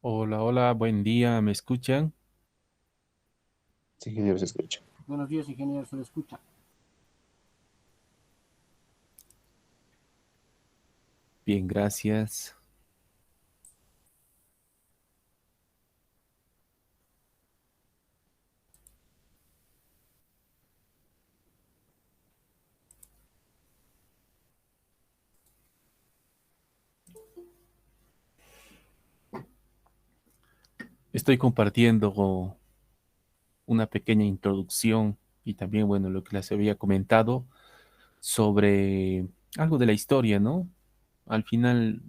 Hola, hola, buen día, ¿me escuchan? Sí, ingeniero, se escucha. Buenos días, ingeniero, se lo escucha. Bien, gracias. Estoy compartiendo una pequeña introducción y también, bueno, lo que les había comentado sobre algo de la historia, ¿no? Al final,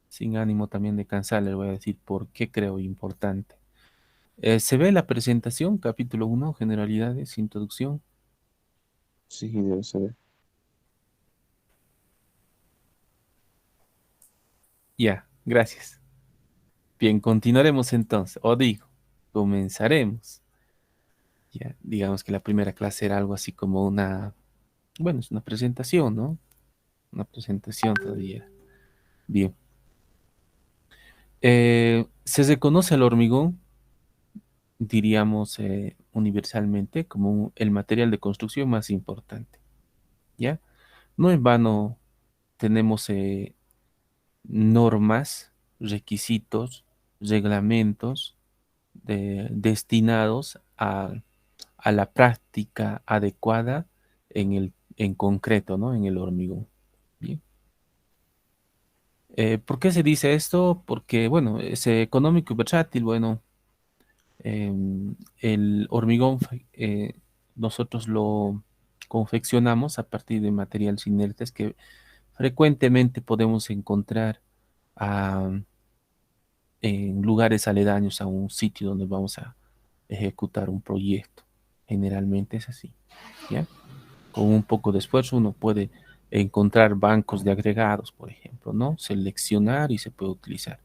sin ánimo también de cansar, les voy a decir por qué creo importante. ¿Se ve la presentación, capítulo uno, generalidades, introducción? Sí, ingeniero, se ve. Ya, gracias. Bien, continuaremos entonces, o digo, comenzaremos. Ya, digamos que la primera clase era algo así como bueno, es una presentación, ¿no? Una presentación todavía. Bien. Se reconoce al hormigón, diríamos universalmente, como el material de construcción más importante, ¿ya? No en vano tenemos normas, requisitos, reglamentos destinados a la práctica adecuada en concreto, ¿no? En el hormigón. Bien. ¿Por qué se dice esto? Porque, bueno, es económico y versátil. Bueno, el hormigón nosotros lo confeccionamos a partir de materiales inertes que frecuentemente podemos encontrar ah, en lugares aledaños a un sitio donde vamos a ejecutar un proyecto. Generalmente es así, ¿ya? Con un poco de esfuerzo uno puede encontrar bancos de agregados, por ejemplo, ¿no? Seleccionar y se puede utilizar.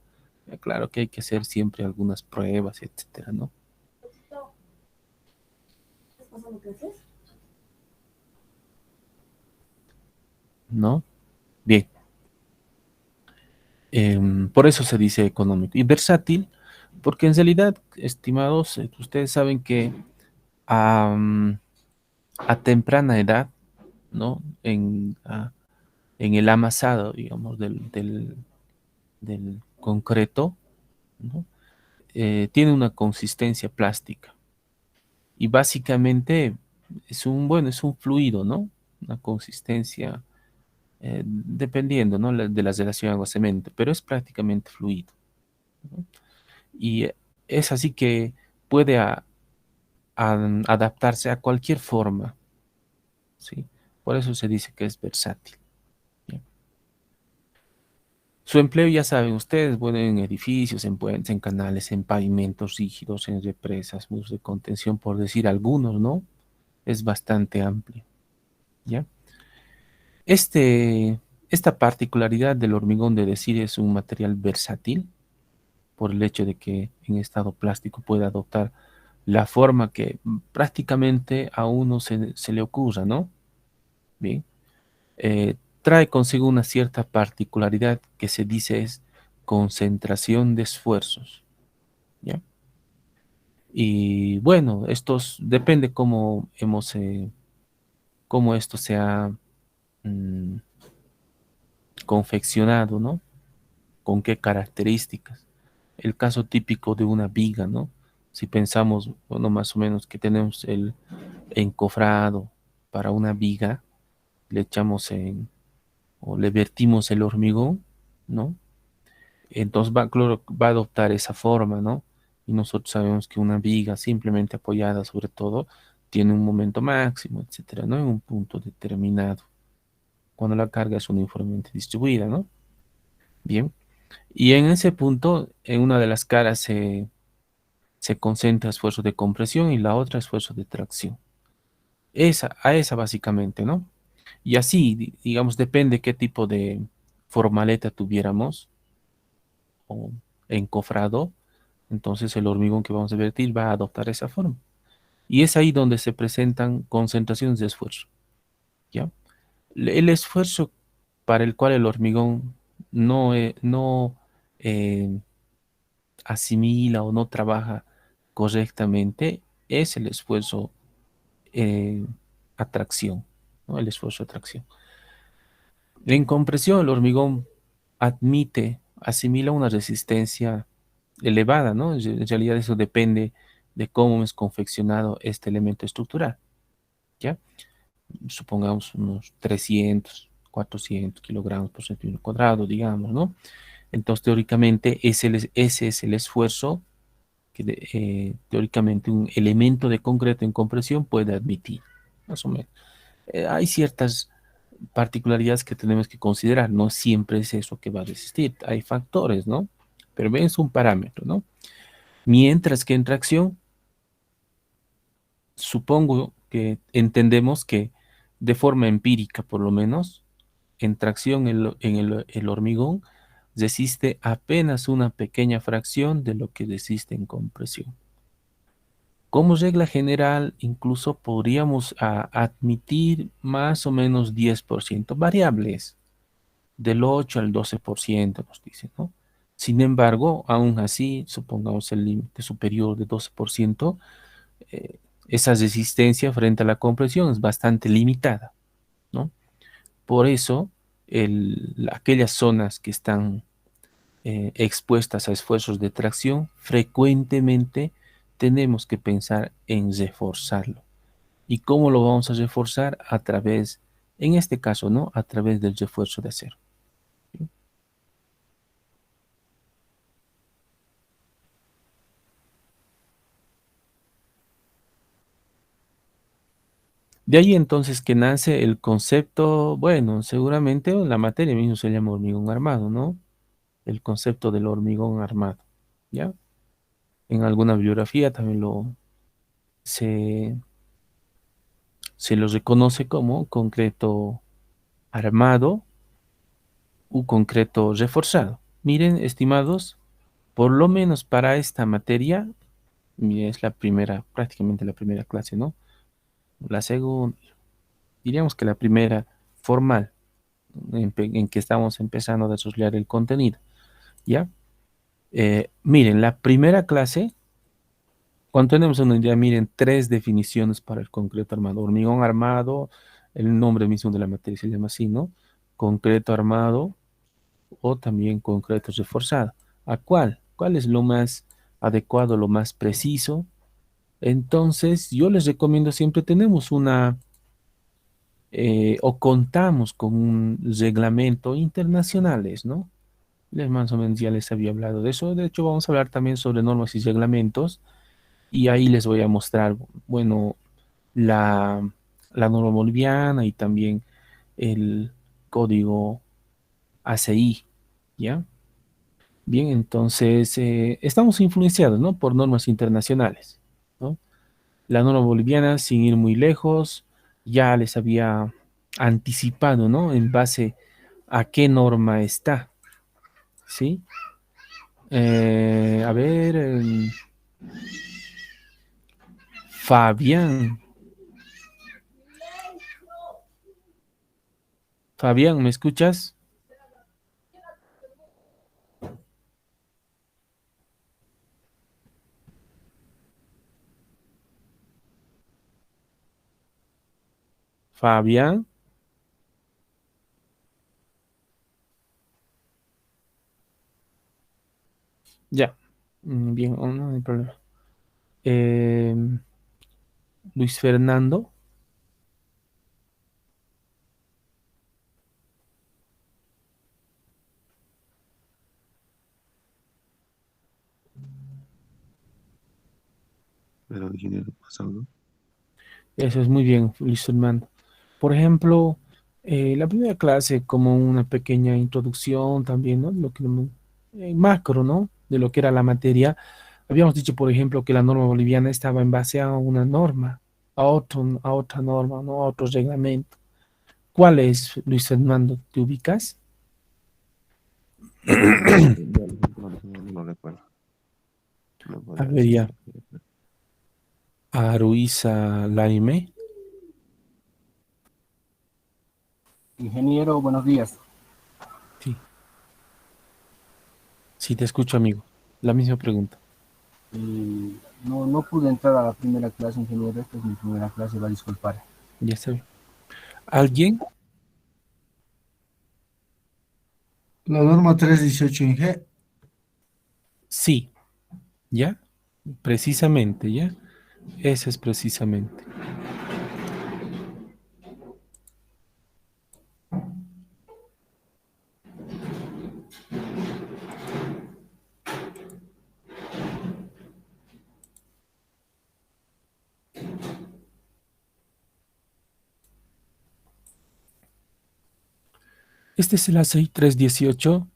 Claro que hay que hacer siempre algunas pruebas, etcétera, ¿no? ¿No? Bien. Por eso se dice económico. Y versátil, porque en realidad, estimados, ustedes saben que am, a temprana edad, ¿no? En el amasado, digamos, del concreto, ¿no? Tiene una consistencia plástica y básicamente bueno, es un fluido, ¿no? Una consistencia, dependiendo, ¿no? De la relación agua-cemento, pero es prácticamente fluido, ¿no? Y es así que puede adaptarse a cualquier forma, ¿sí? Por eso se dice que es versátil. ¿Ya? Su empleo, ya saben ustedes, bueno, en edificios, en puentes, en canales, en pavimentos rígidos, en represas, muros de contención, por decir algunos, ¿no? Es bastante amplio, ¿ya? Este, esta particularidad del hormigón de decir es un material versátil por el hecho de que en estado plástico puede adoptar la forma que prácticamente a uno se le ocurra, ¿no? Bien. Trae consigo una cierta particularidad que se dice es concentración de esfuerzos, ¿ya? Y bueno, estos depende cómo esto se ha mm, confeccionado, ¿no? Con qué características. El caso típico de una viga, ¿no? Si pensamos, bueno, más o menos que tenemos el encofrado para una viga, le echamos o le vertimos el hormigón, ¿no? Entonces claro, va a adoptar esa forma, ¿no? Y nosotros sabemos que una viga simplemente apoyada sobre todo tiene un momento máximo, etcétera, ¿no? En un punto determinado, cuando la carga es uniformemente distribuida, ¿no? Bien. Y en ese punto, en una de las caras se concentra esfuerzo de compresión y la otra esfuerzo de tracción. A esa básicamente, ¿no? Y así, digamos, depende qué tipo de formaleta tuviéramos o encofrado, entonces el hormigón que vamos a vertir va a adoptar esa forma. Y es ahí donde se presentan concentraciones de esfuerzo, ¿ya? El esfuerzo para el cual el hormigón no eh, asimila o no trabaja correctamente, es el esfuerzo eh, atracción, ¿no? El esfuerzo de tracción. En compresión, el hormigón asimila una resistencia elevada, ¿no? En realidad eso depende de cómo es confeccionado este elemento estructural, ¿ya? Supongamos unos 300, 400 kilogramos por centímetro cuadrado, digamos, ¿no? Entonces, teóricamente, ese es el esfuerzo que teóricamente un elemento de concreto en compresión puede admitir, más o menos. Hay ciertas particularidades que tenemos que considerar, no siempre es eso que va a resistir, hay factores, ¿no? Pero es un parámetro, ¿no? Mientras que en tracción, supongo que entendemos que de forma empírica, por lo menos, en tracción el hormigón resiste apenas una pequeña fracción de lo que resiste en compresión. Como regla general, incluso podríamos admitir más o menos 10% variables, del 8 al 12% nos dicen, ¿no? Sin embargo, aún así, supongamos el límite superior de 12%, eh, esa resistencia frente a la compresión es bastante limitada, ¿no? Por eso, aquellas zonas que están expuestas a esfuerzos de tracción, frecuentemente tenemos que pensar en reforzarlo. ¿Y cómo lo vamos a reforzar? A través, en este caso, ¿no? A través del refuerzo de acero. De ahí entonces que nace el concepto, bueno, seguramente la materia mismo se llama hormigón armado, ¿no? El concepto del hormigón armado, ¿ya? En alguna bibliografía también se, se lo reconoce como concreto armado u concreto reforzado. Miren, estimados, por lo menos para esta materia, miren, es la primera, prácticamente la primera clase, ¿no? La segunda, diríamos que la primera formal en que estamos empezando a desarrollar el contenido, ¿ya? Miren, la primera clase, cuando tenemos una idea, miren, tres definiciones para el concreto armado. Hormigón armado, el nombre mismo de la materia se llama así, ¿no? Concreto armado o también concreto reforzado. ¿A cuál? ¿Cuál es lo más adecuado, lo más preciso? Entonces, yo les recomiendo siempre tenemos o contamos con un reglamento internacionales, ¿no? Más o menos ya les había hablado de eso. De hecho, vamos a hablar también sobre normas y reglamentos y ahí les voy a mostrar, bueno, la, la norma boliviana y también el código ACI, ¿ya? Bien, entonces estamos influenciados, ¿no? Por normas internacionales, ¿no? La norma boliviana, sin ir muy lejos, ya les había anticipado, ¿no? En base a qué norma está, ¿sí? A ver, Fabián, Fabián, ¿me escuchas? Fabián, ya. Bien, oh, no hay problema. Eh, Luis Fernando, Pero ingeniero pasado, ¿no? eso es muy bien, Luis Fernando. Por ejemplo, la primera clase como una pequeña introducción también, ¿no? Lo que macro, ¿no? De lo que era la materia. Habíamos dicho, por ejemplo, que la norma boliviana estaba en base a una norma, a otra norma, ¿no? A otro reglamento. ¿Cuál es, Luis Fernando? ¿Te ubicas? No recuerdo. ¿Me A podría ver, decir? ya. Aruiza Laime. Ingeniero, buenos días. Sí. Sí, te escucho, amigo. La misma pregunta. No pude entrar a la primera clase, ingeniero. Esta es mi primera clase, va a disculpar. Ya está bien. ¿Alguien? La norma 318 en G. Sí, ¿ya? Precisamente, ¿ya? Ese es precisamente. Este es el ACI 318.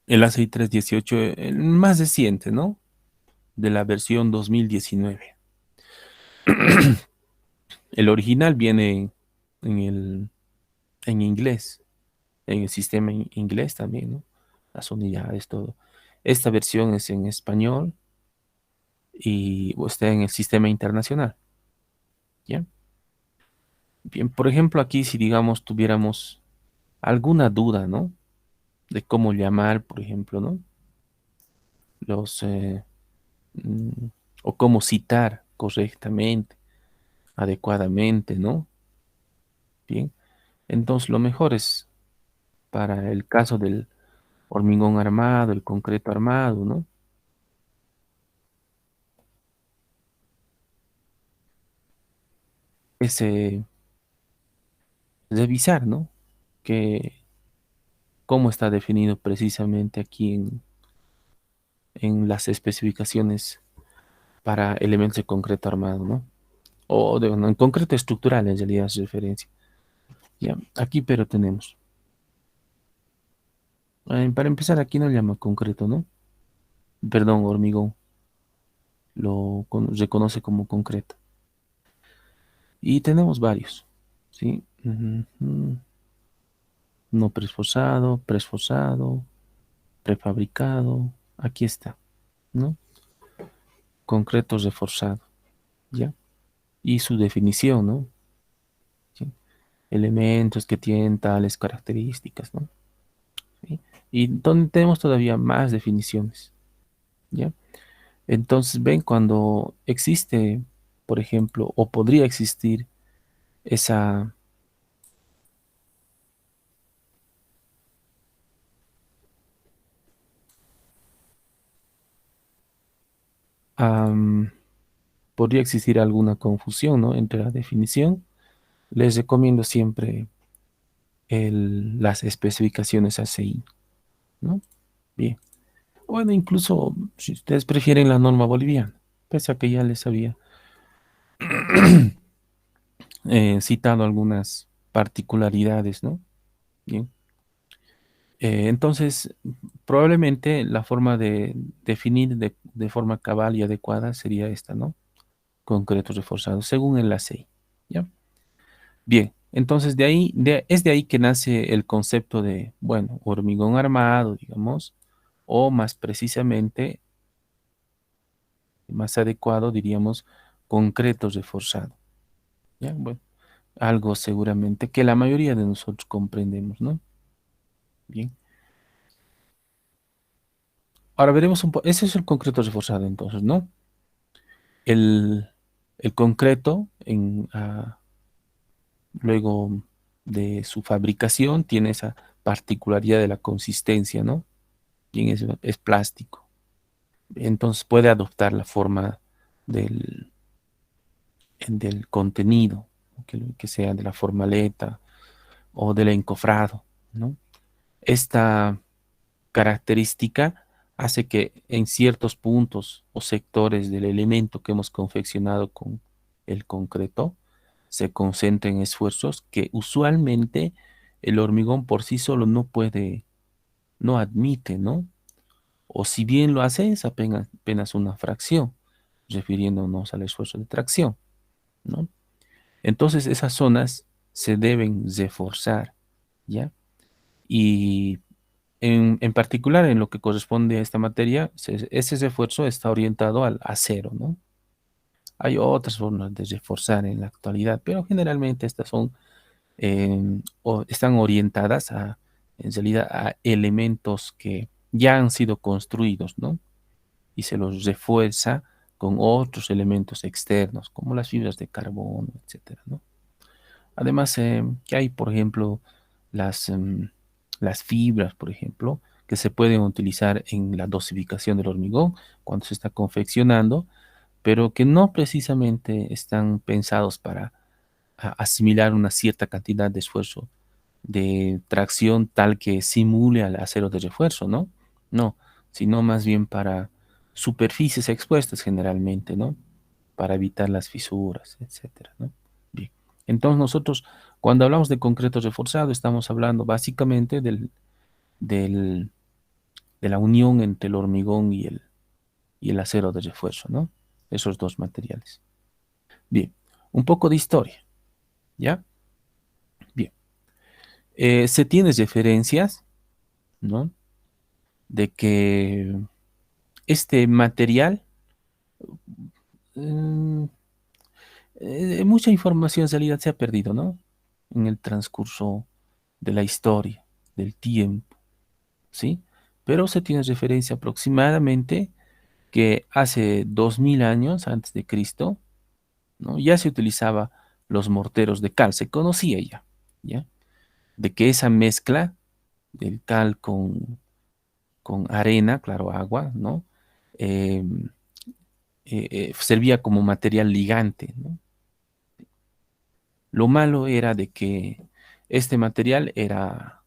El ACI 318, el más reciente, ¿no? De la versión 2019. El original viene en en inglés, en el sistema inglés también, ¿no? Las unidades, todo. Esta versión es en español y está en el sistema internacional, ¿ya? Bien, por ejemplo, aquí si digamos tuviéramos alguna duda, ¿no? De cómo llamar, por ejemplo, ¿no? Los, mm, o cómo citar correctamente, adecuadamente, ¿no? Bien, entonces lo mejor es para el caso del hormigón armado, el concreto armado, ¿no? Es revisar, ¿no? Que cómo está definido precisamente aquí en las especificaciones para elementos de concreto armado, ¿no? No, en concreto estructural en realidad es referencia. Ya, aquí pero tenemos. Para empezar, aquí no llama concreto, ¿no? Perdón, hormigón. Reconoce como concreto. Y tenemos varios, ¿sí? Ujú. No presforzado, presforzado, prefabricado. Aquí está, ¿no? Concreto reforzado, ¿ya? Y su definición, ¿no? ¿Sí? Elementos que tienen tales características, ¿no? ¿Sí? Y donde tenemos todavía más definiciones, ¿ya? Entonces, ven, cuando existe, por ejemplo, o podría existir esa, am, podría existir alguna confusión, ¿no? Entre la definición, les recomiendo siempre las especificaciones ACI, ¿no? Bien. Bueno, incluso si ustedes prefieren la norma boliviana, pese a que ya les había citado algunas particularidades, ¿no? Bien. Entonces, probablemente la forma de definir de forma cabal y adecuada sería esta, ¿no? Concreto reforzado, según el ACI, ¿ya? Bien, entonces es de ahí que nace el concepto de, bueno, hormigón armado, digamos, o más precisamente, más adecuado, diríamos, concreto reforzado, ¿ya? Bueno, algo seguramente que la mayoría de nosotros comprendemos, ¿no? Bien. Ahora veremos un poco, ese es el concreto reforzado entonces, ¿no? El, el concreto, luego de su fabricación, tiene esa particularidad de la consistencia, ¿no? Bien, es plástico. Entonces puede adoptar la forma del, del contenido, que sea de la formaleta o del encofrado, ¿no? Esta característica hace que en ciertos puntos o sectores del elemento que hemos confeccionado con el concreto se concentren esfuerzos que usualmente el hormigón por sí solo no puede, no admite, ¿no? O si bien lo hace, es apenas una fracción, refiriéndonos al esfuerzo de tracción, ¿no? Entonces esas zonas se deben reforzar, ¿ya? Y en particular, en lo que corresponde a esta materia, ese refuerzo está orientado al acero, ¿no? Hay otras formas de reforzar en la actualidad, pero generalmente estas son, están orientadas a en realidad a elementos que ya han sido construidos, ¿no? Y se los refuerza con otros elementos externos, como las fibras de carbono, etcétera, ¿no? Además, que hay, por ejemplo, las, las fibras, por ejemplo, que se pueden utilizar en la dosificación del hormigón cuando se está confeccionando, pero que no precisamente están pensados para asimilar una cierta cantidad de esfuerzo de tracción tal que simule al acero de refuerzo, ¿no? No, sino más bien para superficies expuestas generalmente, ¿no? Para evitar las fisuras, etcétera, ¿no? Bien. Entonces nosotros, cuando hablamos de concreto reforzado, estamos hablando básicamente del- de la unión entre el hormigón y el acero de refuerzo, ¿no? Esos dos materiales. Bien, un poco de historia, ¿ya? Bien. Se tiene referencias, ¿no? De que este material, mm, mucha información en realidad se ha perdido, ¿no? En el transcurso de la historia, del tiempo, ¿sí? Pero se tiene referencia aproximadamente que hace 2000 años antes de Cristo, ¿no? Ya se utilizaba los morteros de cal, se conocía ya, ¿ya? De que esa mezcla del cal con arena, claro, agua, ¿no? Em, servía como material ligante, ¿no? Lo malo era de que este material era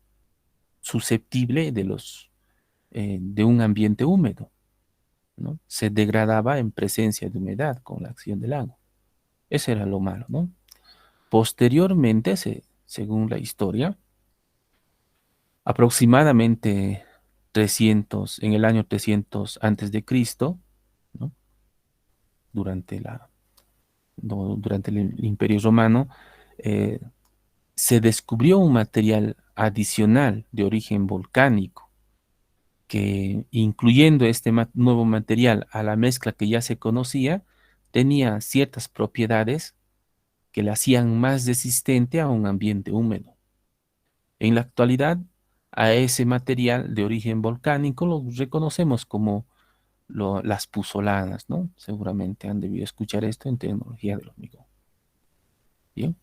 susceptible de un ambiente húmedo, ¿no? Se degradaba en presencia de humedad con la acción del agua. Ese era lo malo, ¿no? Posteriormente, según la historia, aproximadamente 300, en el año 300 antes de Cristo, ¿no? Durante durante el Imperio Romano, eh, se descubrió un material adicional de origen volcánico que, incluyendo este nuevo material a la mezcla que ya se conocía, tenía ciertas propiedades que la hacían más resistente a un ambiente húmedo. En la actualidad, a ese material de origen volcánico lo reconocemos como las puzolanas, ¿no? Seguramente han debido escuchar esto en tecnología del hormigón. Bien.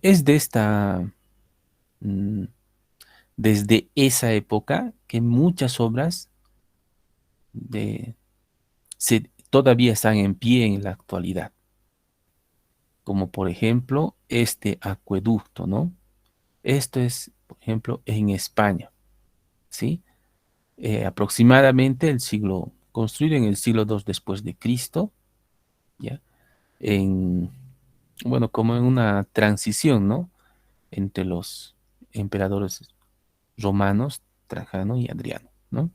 Es de esta, mm, desde esa época que muchas obras de, todavía están en pie en la actualidad, como por ejemplo este acueducto, ¿no? Esto es, por ejemplo, en España, ¿sí? Aproximadamente construido en el siglo II después de Cristo, ¿ya? En, bueno, como en una transición, ¿no? Entre los emperadores romanos, Trajano y Adriano, ¿no?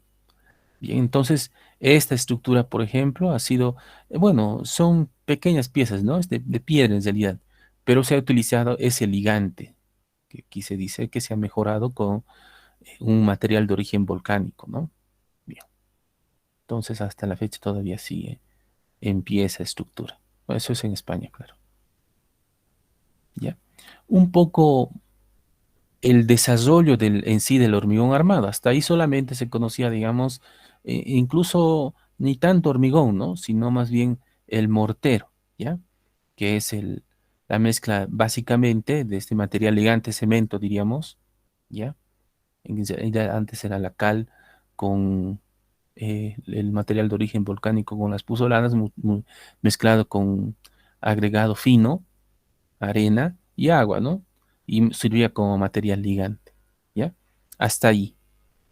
Bien, entonces, esta estructura, por ejemplo, ha sido, bueno, son pequeñas piezas, ¿no? Es de piedra en realidad, pero se ha utilizado ese ligante, que aquí se dice que se ha mejorado con un material de origen volcánico, ¿no? Bien, entonces hasta la fecha todavía sigue en pie esa estructura. Bueno, eso es en España, claro. ¿Ya? Un poco el desarrollo en sí del hormigón armado. Hasta ahí solamente se conocía, digamos, incluso ni tanto hormigón, ¿no? Sino más bien el mortero, ¿ya? Que es la mezcla básicamente de este material ligante, cemento, diríamos, ¿ya? Antes era la cal con el material de origen volcánico con las puzolanas mezclado con agregado fino, arena y agua, ¿no? Y servía como material ligante, ¿ya? Hasta ahí,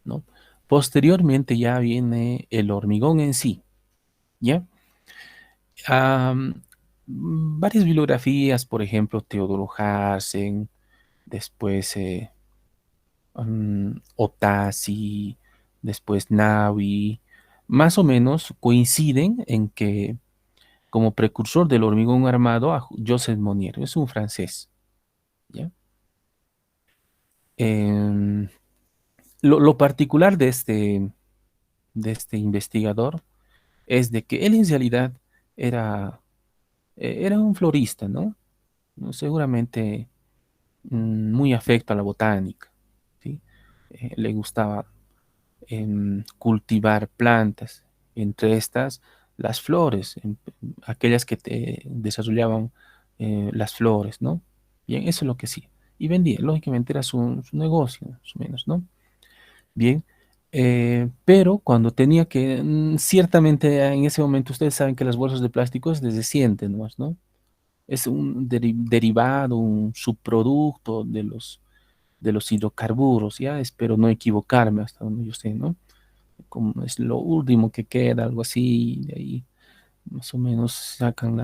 ¿no? Posteriormente ya viene el hormigón en sí, ¿ya? Am, Varias bibliografías, por ejemplo, Teodoro Harsen, después Otasi, después Navi, más o menos coinciden en que como precursor del hormigón armado a Joseph Monnier, es un francés, ¿ya? Em, lo particular de este investigador es de que él en realidad era, era un florista, ¿no? seguramente muy afecto a la botánica, ¿sí? Le gustaba cultivar plantas, entre estas las flores, aquellas que te desarrollaban las flores, ¿no? Bien, eso es lo que sí. Y vendía, lógicamente era su negocio, más o menos, ¿no? Bien, pero cuando tenía que, ciertamente en ese momento ustedes saben que las bolsas de plástico es desde siente nomás, ¿no? Es un derivado, un subproducto de los hidrocarburos, ya espero no equivocarme hasta donde yo sé, ¿no? Como es lo último que queda, algo así, de ahí más o menos sacan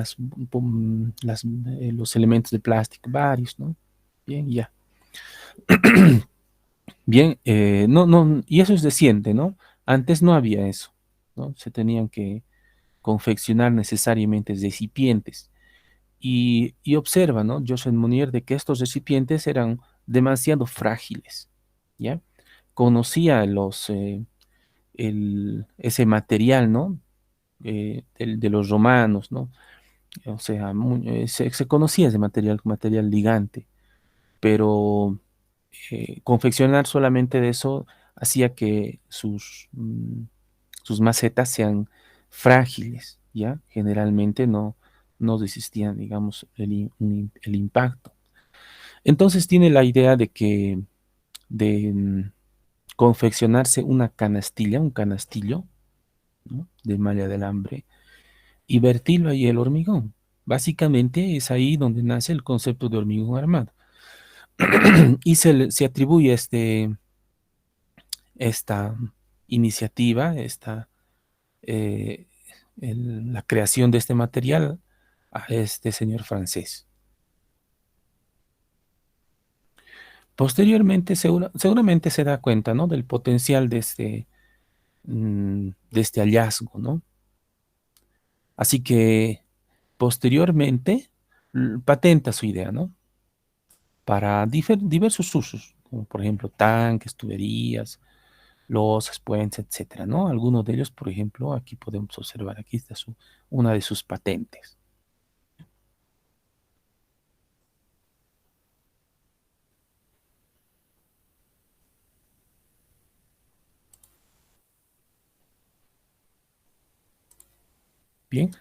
los elementos de plástico, varios, ¿no? Bien, ya. Bien, no, no, y eso es reciente, ¿no? Antes no había eso, ¿no? Se tenían que confeccionar necesariamente recipientes. Y observa, ¿no? Joseph Monier, de que estos recipientes eran demasiado frágiles, ¿ya? Conocía ese material, ¿no? De los romanos, ¿no? O sea, se conocía ese material ligante, pero confeccionar solamente de eso hacía que sus macetas sean frágiles, ¿ya? Generalmente no resistían, digamos, el impacto. Entonces tiene la idea de confeccionarse una canastilla, un canastillo, ¿no? De malla de alambre y vertirlo ahí el hormigón. Básicamente es ahí donde nace el concepto de hormigón armado. Y se atribuye esta iniciativa, eh, la creación de este material a este señor francés. Posteriormente, seguramente se da cuenta, ¿no? Del potencial de este hallazgo, ¿no? Así que posteriormente patenta su idea, ¿no? Para diversos usos, como por ejemplo tanques, tuberías, losas, puentes, etcétera, ¿no? Algunos de ellos, por ejemplo, aquí podemos observar, aquí está una de sus patentes. Bien.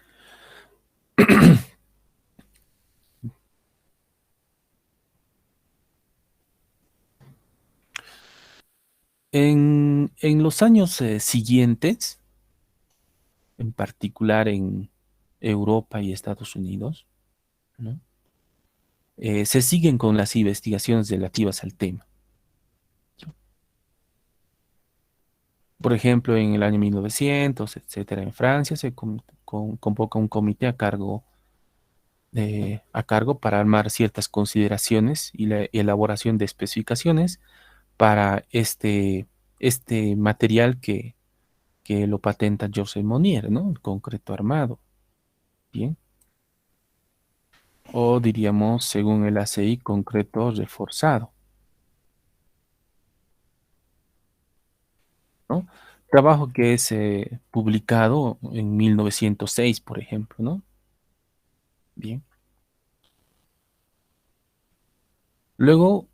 En los años siguientes, en particular en Europa y Estados Unidos, ¿no? Se siguen con las investigaciones relativas al tema. Por ejemplo, en el año 1900, etcétera, en Francia se convoca un comité a cargo para armar ciertas consideraciones y la elaboración de especificaciones para este material que lo patenta Joseph Monnier, ¿no? El concreto armado. Bien. O diríamos, según el ACI, concreto reforzado, ¿no? Trabajo que es publicado en 1906, por ejemplo, ¿no? Bien. Luego,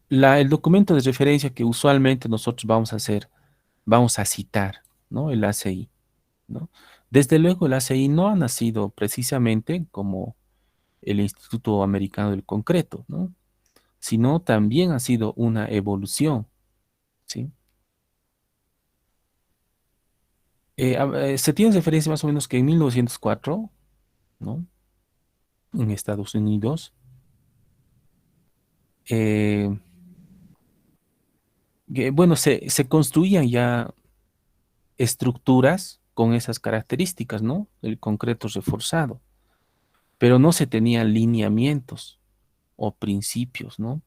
el documento de referencia que usualmente nosotros vamos a citar, ¿no? El ACI, ¿no? Desde luego, el ACI no ha nacido precisamente como el Instituto Americano del Concreto, ¿no? Sino también ha sido una evolución, ¿sí? Se tiene referencia más o menos que en 1904, ¿no? En Estados Unidos, eh, bueno, se construían ya estructuras con esas características, ¿no? El concreto reforzado, pero no se tenían lineamientos o principios, ¿no?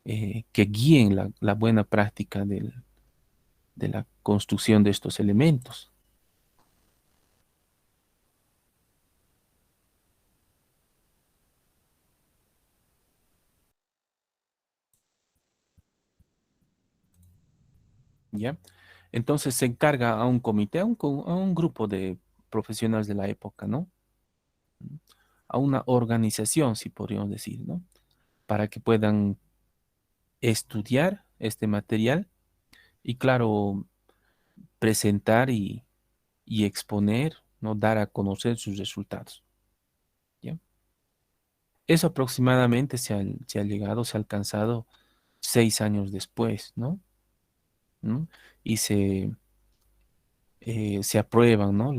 Que guíen la buena práctica de la construcción de estos elementos. ¿Ya? Entonces se encarga a un comité, a un grupo de profesionales de la época, ¿no? a una organización, si podríamos decir, ¿no? Para que puedan estudiar este material y, claro, presentar y exponer, ¿no? Dar a conocer sus resultados. ¿Ya? Eso aproximadamente se ha llegado, se ha alcanzado 6 años después, ¿no? ¿No? Y se aprueban, ¿no?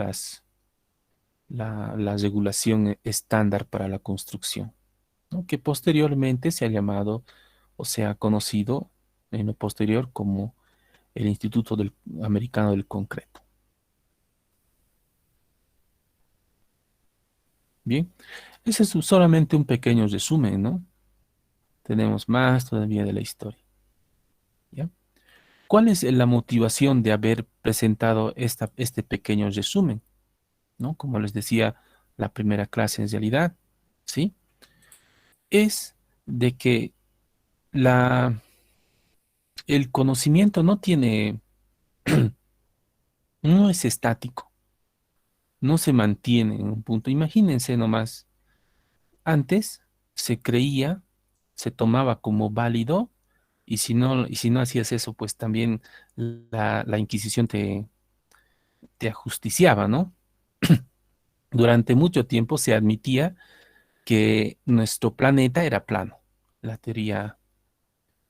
La regulación estándar para la construcción, ¿no? Que posteriormente se ha llamado o se ha conocido en lo posterior como el Instituto Americano del Concreto. Bien, ese es solamente un pequeño resumen, ¿no? Tenemos más todavía de la historia. ¿Ya? ¿Cuál es la motivación de haber presentado este pequeño resumen? ¿No? Como les decía, la primera clase en realidad, ¿sí? Es de que el conocimiento no es estático, no se mantiene en un punto. Imagínense nomás, antes se creía, se tomaba como válido, y si no hacías eso, pues también la Inquisición te ajusticiaba, ¿no? Durante mucho tiempo se admitía que nuestro planeta era plano. La teoría,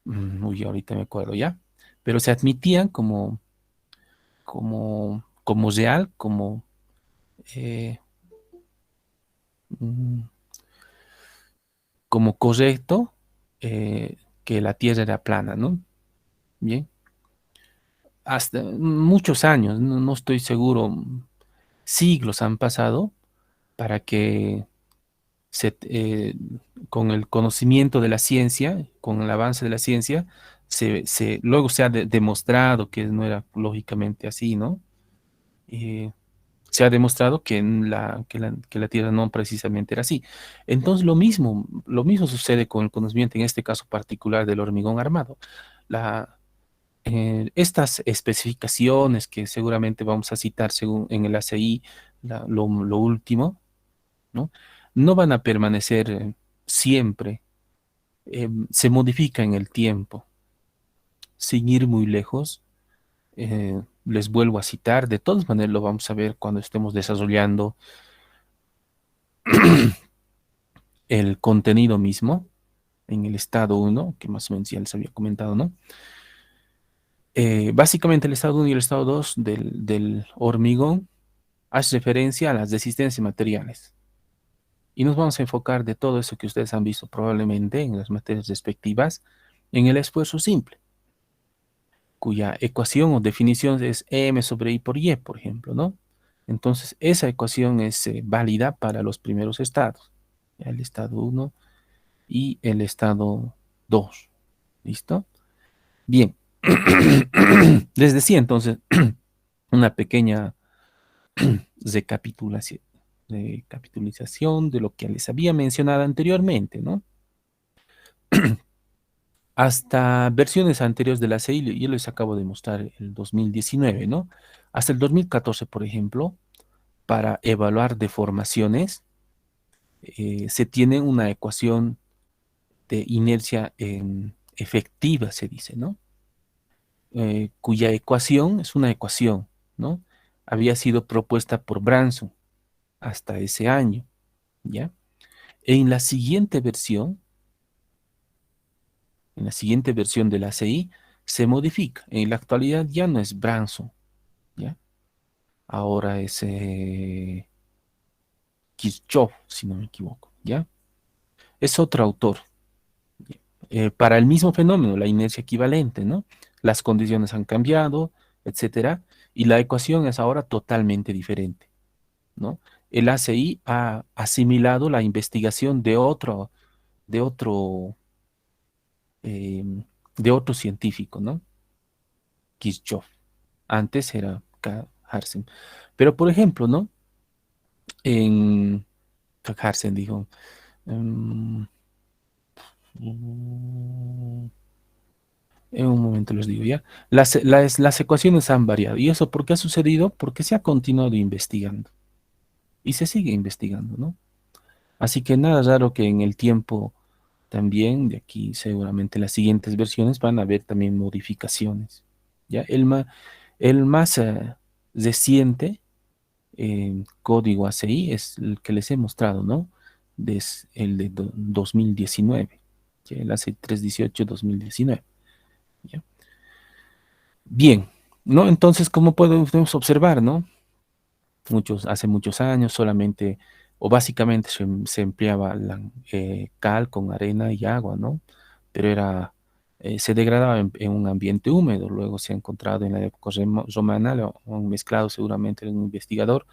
uy, ahorita me acuerdo ya, pero se admitían como real, eh, mm, como correcto, que la Tierra era plana, ¿no? Bien, hasta muchos años, no estoy seguro, siglos han pasado para que se, eh, con el conocimiento de la ciencia, con el avance de la ciencia, luego se ha demostrado que no era lógicamente así, ¿no? Eh, Se ha demostrado que la Tierra no precisamente era así. Entonces lo mismo sucede con el conocimiento, en este caso particular del hormigón armado. Estas especificaciones que seguramente vamos a citar según en el ACI, lo último, ¿no? No van a permanecer siempre, se modifica en el tiempo. Sin ir muy lejos, les vuelvo a citar, de todas maneras lo vamos a ver cuando estemos desarrollando el contenido mismo en el estado 1, que más o menos ya les había comentado, ¿no? Básicamente el estado 1 y el estado 2 del hormigón hace referencia a las resistencias materiales. Y nos vamos a enfocar de todo eso que ustedes han visto probablemente en las materias respectivas en el esfuerzo simple, cuya ecuación o definición es M sobre I por Y, por ejemplo, ¿no? Entonces, esa ecuación es válida para los primeros estados, ¿ya? El estado 1 y el estado 2. ¿Listo? Bien. Les decía entonces una pequeña recapitulación de lo que les había mencionado anteriormente, ¿no? Hasta versiones anteriores de la CI, yo les acabo de mostrar el 2019, ¿no? Hasta el 2014, por ejemplo, para evaluar deformaciones, se tiene una ecuación de inercia efectiva, se dice, ¿no? Cuya ecuación es una ecuación, ¿no? Había sido propuesta por Branson hasta ese año, ¿ya? En la siguiente versión, de la CI, se modifica. En la actualidad ya no es Branson, ¿ya? Ahora es Kirchhoff, si no me equivoco, ¿ya? Es otro autor. Para el mismo fenómeno, la inercia equivalente, ¿no? Las condiciones han cambiado, etcétera, y la ecuación es ahora totalmente diferente, ¿no? El ACI ha asimilado la investigación de otro, eh, de otro científico, ¿no? Kirchhoff. Antes era Harsen. Pero, por ejemplo, ¿no? En Harsen dijo, em, en un momento les digo ya, las ecuaciones han variado. ¿Y eso por qué ha sucedido? Porque se ha continuado investigando y se sigue investigando, ¿no? Así que nada raro que en el tiempo también, de aquí seguramente las siguientes versiones van a haber también modificaciones. ¿Ya? El más reciente código ACI es el que les he mostrado, ¿no? El de 2019, ¿ya? El ACI 318-2019. ¿Ya? Bien, ¿no? Entonces, como podemos observar, ¿no? Hace muchos años solamente, o básicamente se empleaba cal con arena y agua, ¿no? Pero se degradaba en un ambiente húmedo. Luego se ha encontrado en la época romana, lo han mezclado seguramente un investigador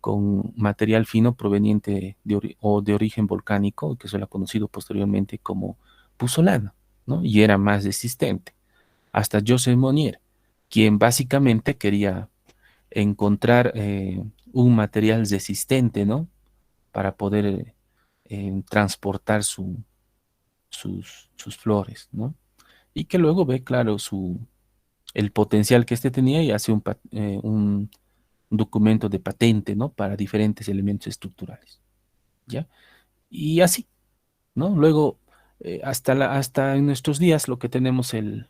con material fino proveniente o de origen volcánico, que se lo ha conocido posteriormente como puzzolano, ¿no? Y era más resistente. Hasta Joseph Monnier, quien básicamente quería encontrar un material resistente, ¿no? Para poder transportar sus flores, ¿no? Y que luego ve, claro, el potencial que este tenía y hace un documento de patente, ¿no? Para diferentes elementos estructurales, ¿ya? Y así, ¿no? Luego, hasta en nuestros días, lo que tenemos el,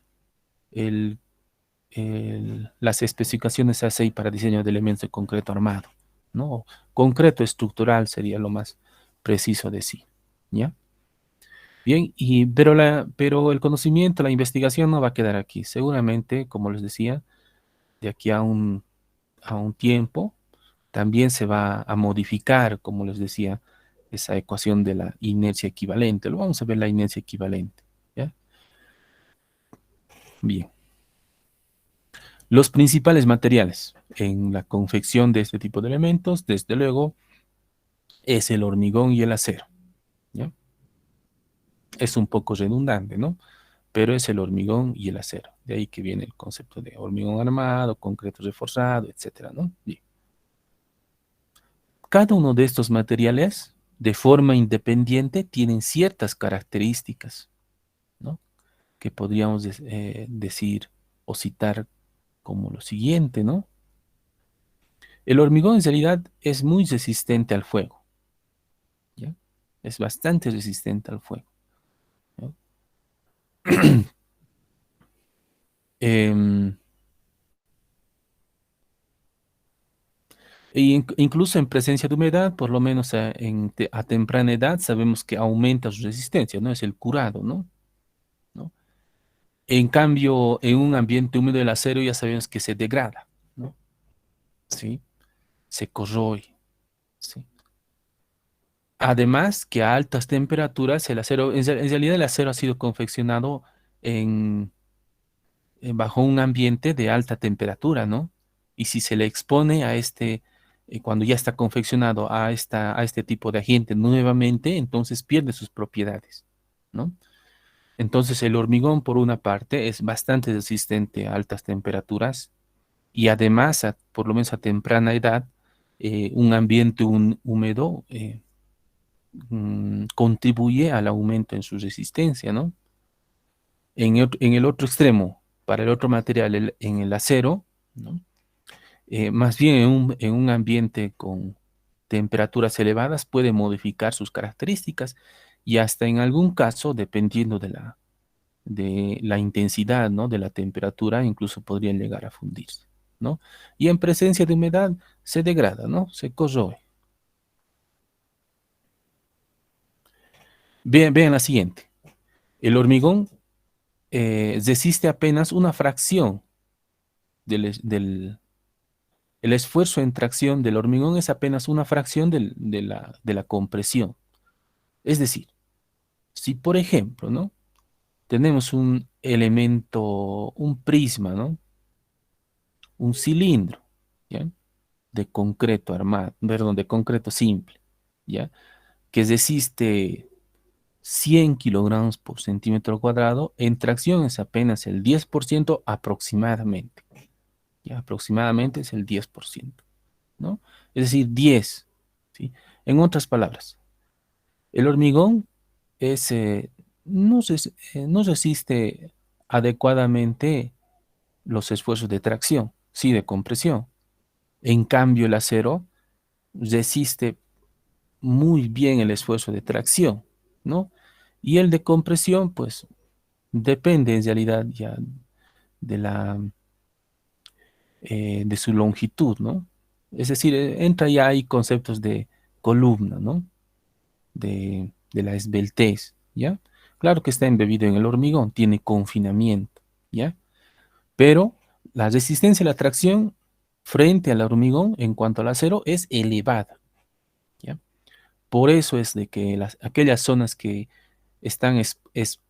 las especificaciones ASEI para diseño de elementos de concreto armado, ¿no? Concreto estructural sería lo más preciso de sí, ¿ya? Bien, pero el conocimiento, la investigación no va a quedar aquí. Seguramente, como les decía, de aquí a un tiempo, también se va a modificar, como les decía, esa ecuación de la inercia equivalente. Lo vamos a ver la inercia equivalente, ¿ya? Bien. Los principales materiales en la confección de este tipo de elementos, desde luego, es el hormigón y el acero, ¿ya? Es un poco redundante, ¿no? Pero es el hormigón y el acero. De ahí que viene el concepto de hormigón armado, concreto reforzado, etcétera, ¿no? Bien. Cada uno de estos materiales, de forma independiente, tienen ciertas características, ¿no? Que podríamos decir o citar como lo siguiente, ¿no? El hormigón en realidad es muy resistente al fuego, ¿ya? Es bastante resistente al fuego, ¿no? Em, Incluso en presencia de humedad, por lo menos a temprana edad, sabemos que aumenta su resistencia, ¿no? Es el curado, ¿no? ¿No? En cambio, en un ambiente húmedo el acero ya sabemos que se degrada, ¿no? ¿Sí? Se corroe, ¿sí? Además que a altas temperaturas el acero, en realidad el acero ha sido confeccionado en, bajo un ambiente de alta temperatura, ¿no? Y si se le expone cuando ya está confeccionado a este tipo de agente nuevamente, entonces pierde sus propiedades, ¿no? Entonces el hormigón, por una parte, es bastante resistente a altas temperaturas y además, por lo menos a temprana edad, un ambiente húmedo contribuye al aumento en su resistencia, ¿no? En el otro extremo, para el otro material, en el acero, ¿no? Más bien en un ambiente con temperaturas elevadas puede modificar sus características y hasta en algún caso, dependiendo de la intensidad, ¿no? De la temperatura, incluso podrían llegar a fundirse, ¿no? Y en presencia de humedad se degrada, ¿no? Se corroe. Vean la siguiente. El hormigón resiste apenas una fracción el esfuerzo en tracción del hormigón es apenas una fracción de la compresión. Es decir, si por ejemplo, ¿no? Tenemos un elemento, un prisma, ¿no? Un cilindro, ¿ya? De concreto armado, perdón, de concreto simple, ¿ya? Que resiste 100 kilogramos por centímetro cuadrado, en tracción es apenas el 10% aproximadamente. ¿Ya? Aproximadamente es el 10%, ¿no? Es decir, 10, ¿sí? En otras palabras, el hormigón no resiste adecuadamente los esfuerzos de tracción, sí, de compresión. En cambio, el acero resiste muy bien el esfuerzo de tracción, ¿no? Y el de compresión, pues depende en realidad ya de de su longitud, ¿no? Es decir, entra ya ahí conceptos de columna, ¿no? De la esbeltez, ¿ya? Claro que está embebido en el hormigón, tiene confinamiento, ¿ya? Pero la resistencia a la tracción frente al hormigón en cuanto al acero es elevada, ¿ya? Por eso es de que aquellas zonas que están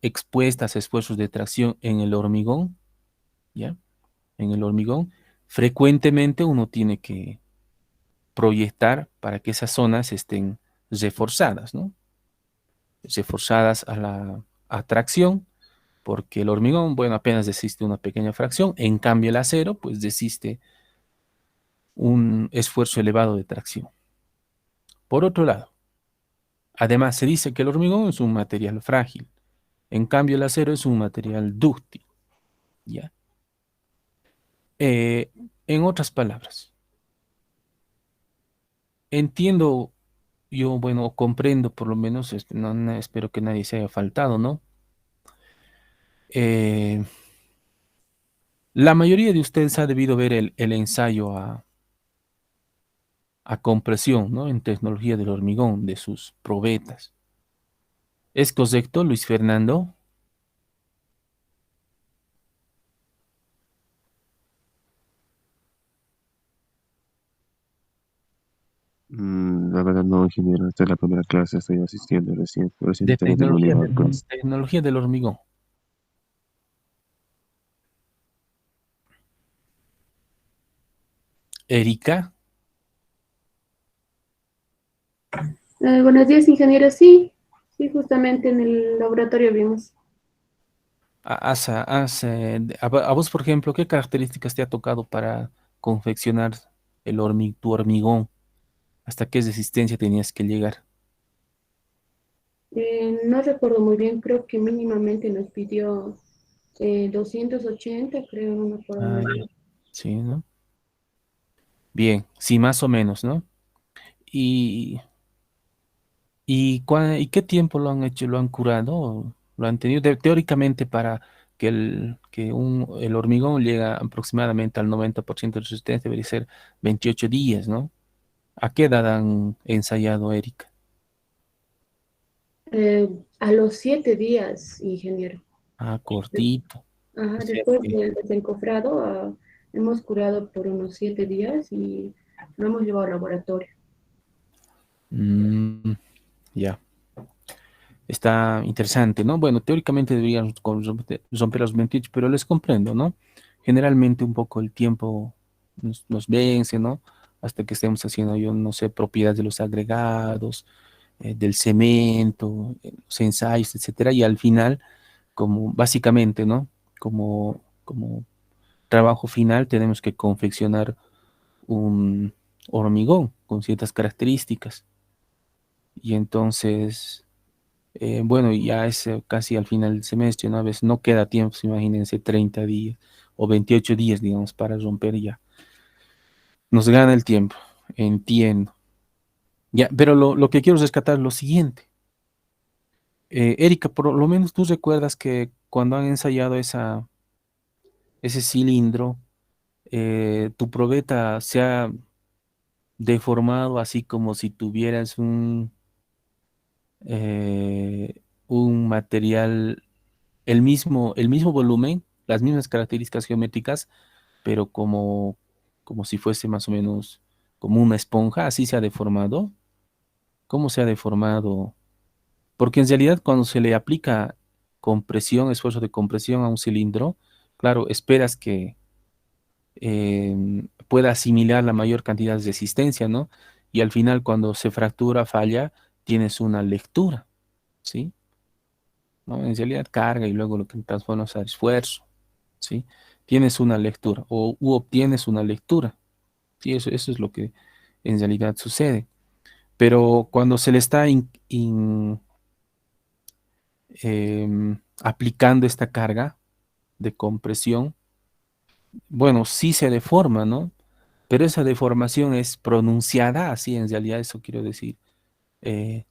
expuestas a esfuerzos de tracción en el hormigón, ¿ya? En el hormigón, frecuentemente uno tiene que proyectar para que esas zonas estén reforzadas, ¿no? Reforzadas a la atracción, porque el hormigón, bueno, apenas desiste una pequeña fracción, en cambio el acero, pues desiste un esfuerzo elevado de tracción. Por otro lado, además se dice que el hormigón es un material frágil, en cambio el acero es un material dúctil, ¿ya? Eh, en otras palabras, entiendo yo, bueno, comprendo por lo menos, espero que nadie se haya faltado, ¿no? Eh, la mayoría de ustedes ha debido ver el ensayo a compresión, ¿no? En tecnología del hormigón de sus probetas. ¿Es correcto, Luis Fernando? La verdad no, ingeniero. Esta es la primera clase, estoy asistiendo recién. Recién De estoy terminando la clase. tecnología del hormigón. Erika, Buenos días, ingeniero. Sí, sí, justamente en el laboratorio vimos. a vos, por ejemplo, ¿qué características te ha tocado para confeccionar tu hormigón? ¿Hasta qué resistencia tenías que llegar? No recuerdo muy bien, creo que mínimamente nos pidió 280, creo, no me acuerdo Ah, muy ya. bien. Sí, ¿no? Bien, sí, más o menos, ¿no? ¿Y, y qué tiempo lo han hecho? ¿Lo han curado? ¿Lo han tenido? Teóricamente, para que el hormigón llega aproximadamente al 90% de resistencia, debería ser 28 días, ¿no? ¿A qué edad han ensayado, Erika? Eh, a los 7 días, ingeniero. Ah, cortito. O Ajá, sea después que, del desencofrado, hemos curado por unos 7 días y lo hemos llevado al laboratorio. mm, ya. Está interesante, ¿no? Bueno, teóricamente deberían romper los 28, pero les comprendo, ¿no? Generalmente un poco el tiempo nos vence, ¿no? Hasta que estemos haciendo, yo no sé, propiedades de los agregados, del cemento, los ensayos, etcétera, y al final, como básicamente, ¿no? Como trabajo final tenemos que confeccionar un hormigón con ciertas características. Y entonces bueno, ya es casi al final del semestre, ¿no? A veces no queda tiempo, pues, imagínense, 30 días o 28 días, digamos, para romper ya. Nos gana el tiempo, entiendo. Ya, pero lo que quiero rescatar es lo siguiente. Erika, por lo menos tú recuerdas que cuando han ensayado ese cilindro, tu probeta se ha deformado así como si tuvieras un material, el mismo volumen, las mismas características geométricas, pero como si fuese más o menos como una esponja, así se ha deformado. ¿Cómo se ha deformado? Porque en realidad cuando se le aplica compresión, esfuerzo de compresión a un cilindro, claro, esperas que pueda asimilar la mayor cantidad de resistencia, ¿no? Y al final cuando se fractura, falla, tienes una lectura, ¿sí? ¿No? En realidad carga y luego lo que transformas a esfuerzo, ¿sí? Tienes una lectura u obtienes una lectura, ¿sí? Eso es lo que en realidad sucede. Pero cuando se le está aplicando esta carga de compresión, bueno, sí se deforma, ¿no? Pero esa deformación es pronunciada, así en realidad eso quiero decir. eh,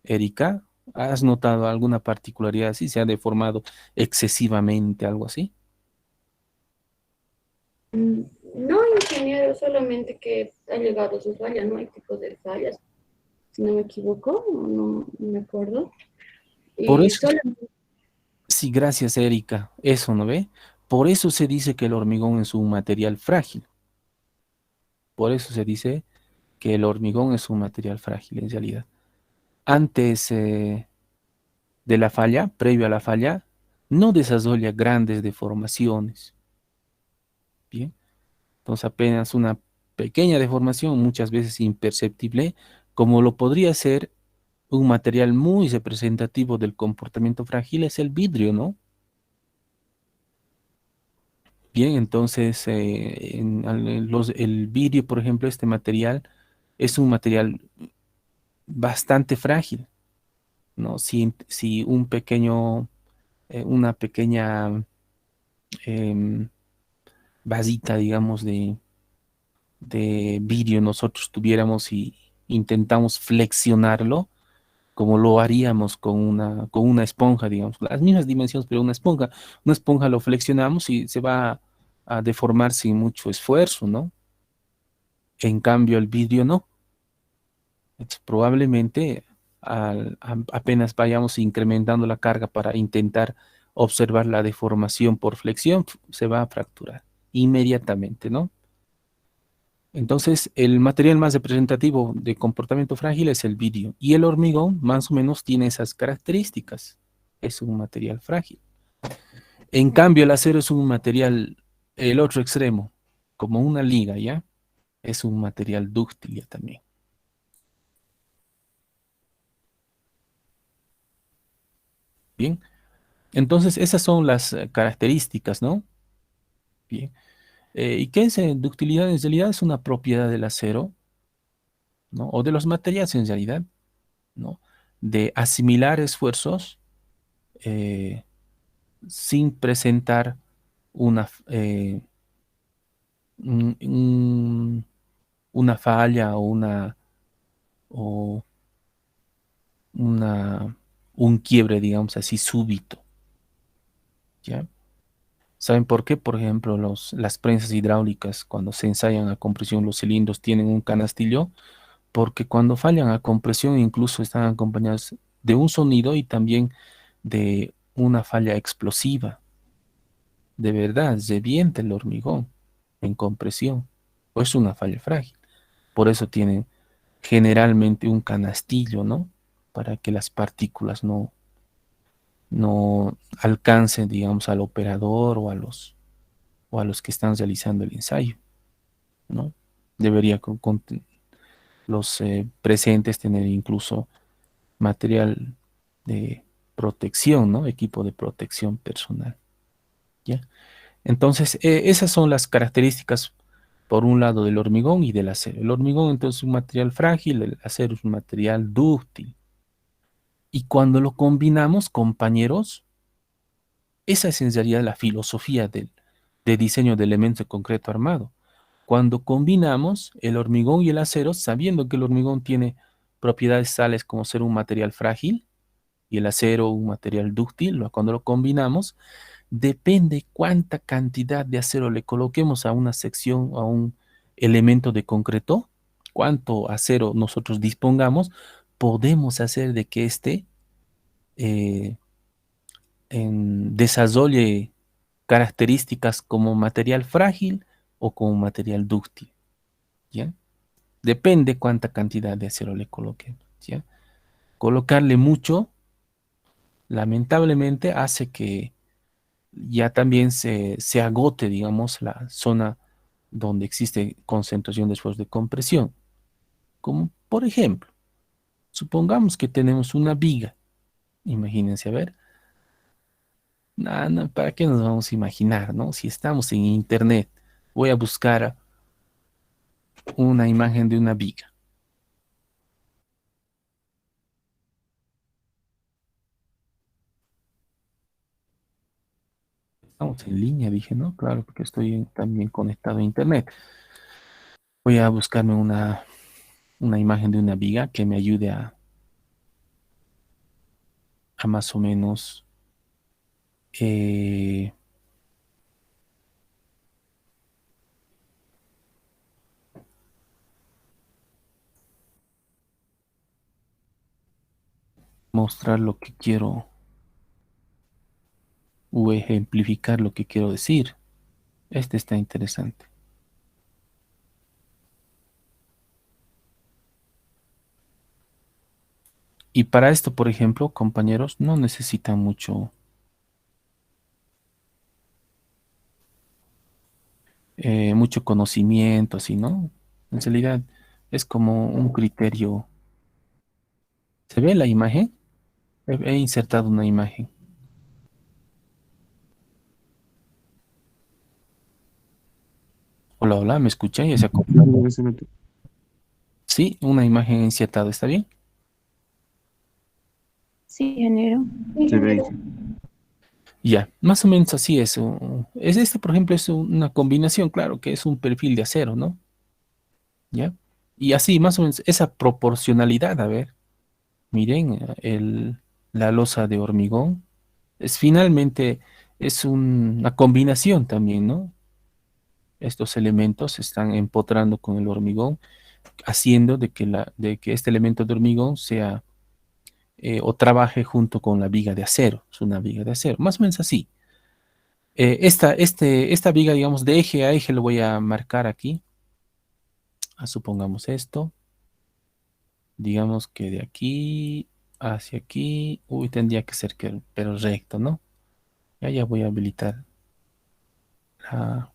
Erika? ¿Has notado alguna particularidad así? ¿Se ha deformado excesivamente, algo así? Mm, No, ingeniero, solamente que ha llegado a sus fallas, no hay tipos de fallas, si no me equivoco, no me acuerdo. Por Y eso, solo, sí, gracias, Erika. Eso, ¿no ve? Por eso se dice que el hormigón es un material frágil. Por eso se dice que el hormigón es un material frágil en realidad. Antes de la falla, previo a la falla, no desarrolla grandes deformaciones. Bien, entonces apenas una pequeña deformación, muchas veces imperceptible, como lo podría ser un material muy representativo del comportamiento frágil, es el vidrio, ¿no? Bien, entonces el vidrio, por ejemplo, este material es un material bastante frágil, ¿no? Si un pequeño, una pequeña em, vasita, digamos, de vidrio nosotros tuviéramos y intentamos flexionarlo, como lo haríamos con una esponja, digamos, las mismas dimensiones, pero una esponja lo flexionamos y se va a deformar sin mucho esfuerzo, ¿no? En cambio, el vidrio no. Probablemente apenas vayamos incrementando la carga para intentar observar la deformación por flexión, se va a fracturar inmediatamente, ¿no? Entonces, el material más representativo de comportamiento frágil es el vidrio y el hormigón más o menos tiene esas características. Es un material frágil. En cambio, el acero es un material, el otro extremo, como una liga, ¿ya? Es un material dúctil ya también. Bien. Entonces, esas son las características, ¿no? Bien. ¿Y qué es ductilidad? En realidad es una propiedad del acero, ¿no? O de los materiales en realidad, ¿no? De asimilar esfuerzos eh, sin presentar una, una falla o una, un quiebre, digamos así, súbito, ¿ya? ¿Saben por qué? Por ejemplo, las prensas hidráulicas, cuando se ensayan a compresión, los cilindros tienen un canastillo, porque cuando fallan a compresión incluso están acompañados de un sonido y también de una falla explosiva. De verdad, revienta el hormigón en compresión. O es una falla frágil. Por eso tienen generalmente un canastillo, ¿no? Para que las partículas no alcancen, digamos, al operador o a los que están realizando el ensayo, ¿no? Debería los presentes tener incluso material de protección, ¿no? Equipo de protección personal, ¿ya? Entonces, esas son las características, por un lado, del hormigón y del acero. El hormigón, entonces, es un material frágil, el acero es un material dúctil. Y cuando lo combinamos, compañeros, esa es en realidad la filosofía de diseño de elementos de concreto armado. Cuando combinamos el hormigón y el acero, sabiendo que el hormigón tiene propiedades tales como ser un material frágil y el acero un material dúctil, cuando lo combinamos, depende cuánta cantidad de acero le coloquemos a una sección, a un elemento de concreto, cuánto acero nosotros dispongamos, podemos hacer de que éste eh, desarrolle características como material frágil o como material dúctil, ¿ya? Depende cuánta cantidad de acero le coloquemos, ¿ya? Colocarle mucho, lamentablemente, hace que ya también se agote, digamos, la zona donde existe concentración de esfuerzo de compresión. Como por ejemplo, supongamos que tenemos una viga. Imagínense, a ver, ¿para qué nos vamos a imaginar, no? Si estamos en internet, voy a buscar una imagen de una viga. Estamos en línea, dije, ¿no? Claro, porque estoy también conectado a internet. Voy a buscarme una imagen de una viga que me ayude a más o menos eh, mostrar lo que quiero o ejemplificar lo que quiero decir. Este está interesante. Y para esto, por ejemplo, compañeros, no necesitan mucho conocimiento, así, ¿no? En realidad es como un criterio. ¿Se ve la imagen? He insertado una imagen. Hola, hola, ¿me escuchan? Ya se ha Sí, cortado. ingeniero, se nota. Sí, una imagen insertada, ¿está bien? Sí, ingeniero. Se ve, Ingeniero. ingeniero. Ya, más o menos así es. Es este, por ejemplo, es una combinación, claro, que es un perfil de acero, ¿no? ¿Ya? Y así, más o menos, esa proporcionalidad, a ver, miren, la losa de hormigón, es finalmente, es una combinación también, ¿no? Estos elementos se están empotrando con el hormigón, haciendo de que este elemento de hormigón sea o trabaje junto con la viga de acero. Es una viga de acero, más o menos así. Esta viga, digamos, de eje a eje lo voy a marcar aquí. Supongamos esto. Digamos que de aquí hacia aquí. Uy, tendría que ser pero recto, ¿no? Ya voy a habilitar la-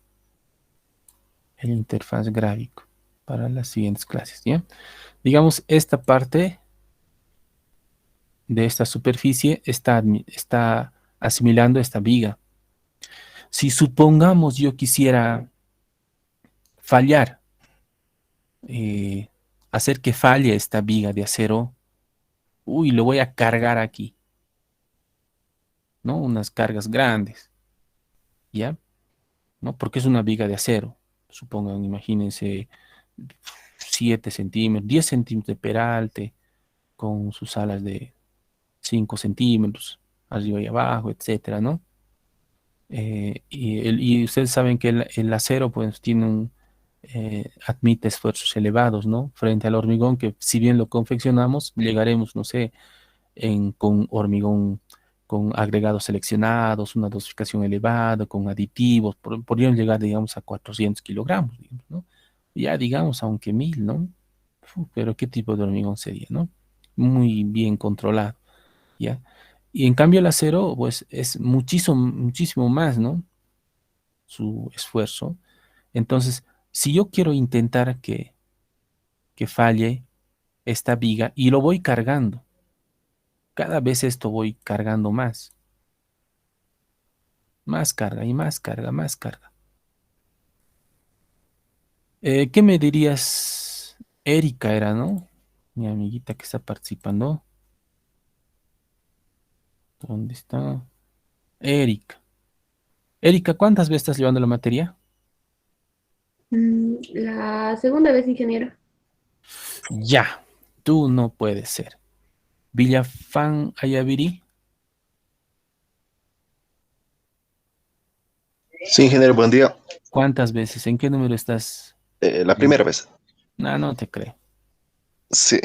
el interfaz gráfico para las siguientes clases, ¿ya? Digamos, esta parte de esta superficie está asimilando esta viga. Si supongamos yo quisiera fallar, eh, hacer que falle esta viga de acero, uy, lo voy a cargar aquí, ¿no? Unas cargas grandes, ¿ya? ¿No? Porque es una viga de acero. Supongan, imagínense 7 centímetros, 10 centímetros de peralte, con sus alas de 5 centímetros, arriba y abajo, etcétera, ¿no? Y ustedes saben que el acero, pues, admite esfuerzos elevados, ¿no? Frente al hormigón, que si bien lo confeccionamos, llegaremos, no sé, con hormigón, con agregados seleccionados, una dosificación elevada, con aditivos, podrían llegar, digamos, a 400 kilogramos, digamos, ¿no? Ya, digamos, aunque 1000, ¿no? Pero ¿qué tipo de hormigón sería, no? Muy bien controlado, ¿ya? Y en cambio el acero, pues, es muchísimo, muchísimo más, ¿no? Su esfuerzo. Entonces, si yo quiero intentar que falle esta viga y lo voy cargando, cada vez esto voy cargando más carga y más carga, más carga. ¿Qué me dirías? Erika era, ¿no? Mi amiguita que está participando. ¿Dónde está? Erika. Erika, ¿cuántas veces estás llevando la materia? La segunda vez, ingeniero. Ya, tú no puedes ser. Villafán Ayaviri, Sí, ingeniero, buen día. ¿cuántas veces? ¿En qué número estás? La primera vez. No, no te creo. Sí,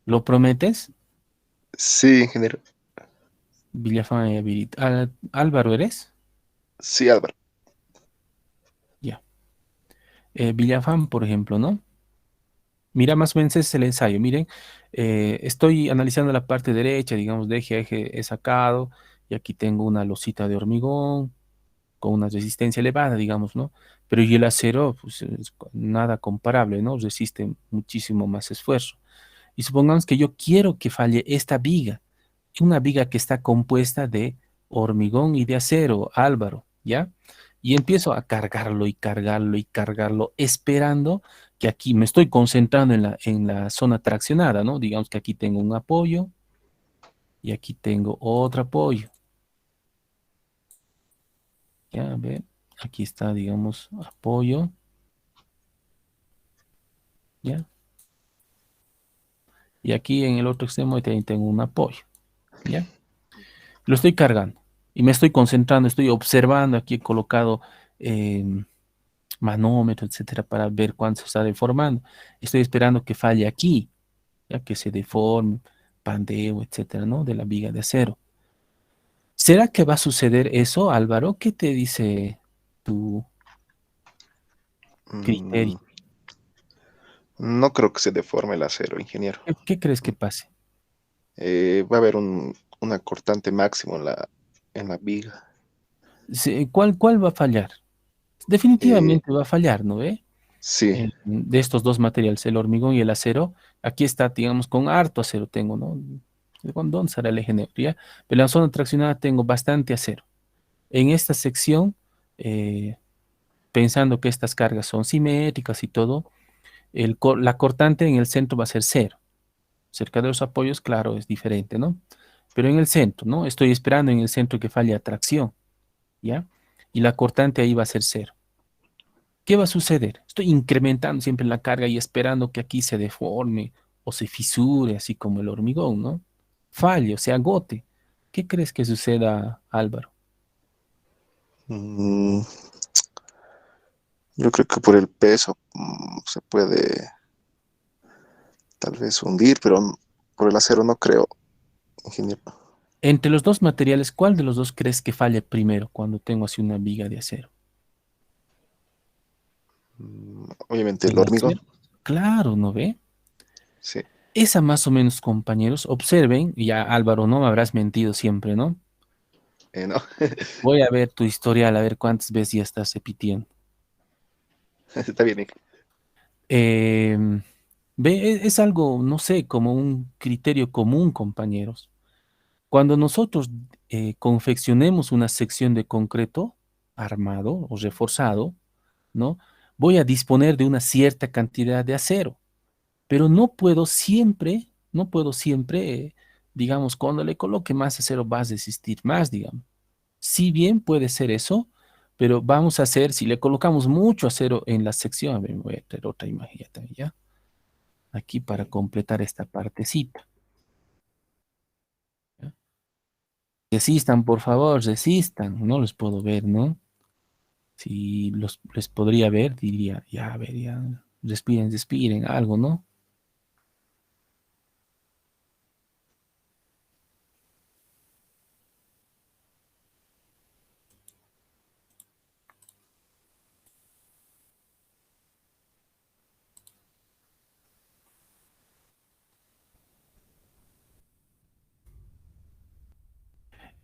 ¿Lo prometes? sí, ingeniero. Villafán Ayaviri. Álvaro, ¿eres? Sí, Álvaro. Ya. Villafán, por ejemplo, ¿no? Mira, más o menos ese es el ensayo. Miren, estoy analizando la parte derecha, digamos, de eje a eje he sacado, y aquí tengo una losita de hormigón con una resistencia elevada, digamos, ¿no? Pero y el acero, pues es nada comparable, ¿no? Resiste muchísimo más esfuerzo. Y supongamos que yo quiero que falle esta viga, una viga que está compuesta de hormigón y de acero, Álvaro, ¿ya? Y empiezo a cargarlo y cargarlo y cargarlo, esperando que aquí me estoy concentrando en la zona traccionada, ¿no? Digamos que aquí tengo un apoyo y aquí tengo otro apoyo. Ya, a ver, aquí está, digamos, apoyo, ¿ya? Y aquí en el otro extremo también tengo un apoyo. ¿ya? Lo estoy cargando y me estoy concentrando, estoy observando, aquí he colocado manómetro, etcétera, para ver cuánto se está deformando. Estoy esperando que falle aquí, ya que se deforme, pandeo, etcétera, ¿no? De la viga de acero. ¿Será que va a suceder eso, Álvaro? ¿Qué te dice tu Mm, criterio? no creo que se deforme el acero, ingeniero. ¿Qué crees que pase? Va a haber una cortante máximo en la viga. ¿Cuál va a fallar? Eh, Definitivamente va a fallar, ¿no ve? sí, De estos dos materiales, el hormigón y el acero, aquí está, digamos, con harto acero tengo, ¿no? ¿Con dónde será el eje neutro, ya? Pero en la zona traccionada tengo bastante acero. En esta sección, eh, pensando que estas cargas son simétricas y todo, la cortante en el centro va a ser cero. Cerca de los apoyos, claro, es diferente, ¿no? Pero en el centro, ¿no? Estoy esperando en el centro que falle atracción, ¿ya? Y la cortante ahí va a ser cero. ¿Qué va a suceder? Estoy incrementando siempre la carga y esperando que aquí se deforme o se fisure, así como el hormigón, ¿no? Falle o se agote. ¿Qué crees que suceda, Álvaro? mm, yo creo que por el peso se puede tal vez hundir, pero por el acero no creo, ingeniero. Entre los dos materiales, ¿cuál de los dos crees que falle primero cuando tengo así una viga de acero? Obviamente el ¿El acero? hormigón, Claro, ¿no ve? sí. Esa más o menos, compañeros, observen, y ya Álvaro, no me habrás mentido siempre, ¿no? No, Voy a ver tu historial, a ver cuántas veces ya estás repitiendo. está bien. Em, Ve, es algo, no sé, como un criterio común, compañeros. Cuando nosotros confeccionemos una sección de concreto armado o reforzado, ¿no? Voy a disponer de una cierta cantidad de acero, pero no puedo siempre, digamos, cuando le coloque más acero vas a desistir más, digamos. Si bien puede ser eso, pero vamos a hacer, si le colocamos mucho acero en la sección, a ver, voy a traer otra imagen ya también, ¿ya? Aquí para completar esta partecita. ¿Ya? Resistan, por favor, resistan. No los puedo ver, ¿no? Si les podría ver, diría, ya, a ver, ya, respiren, respiren, algo, ¿no?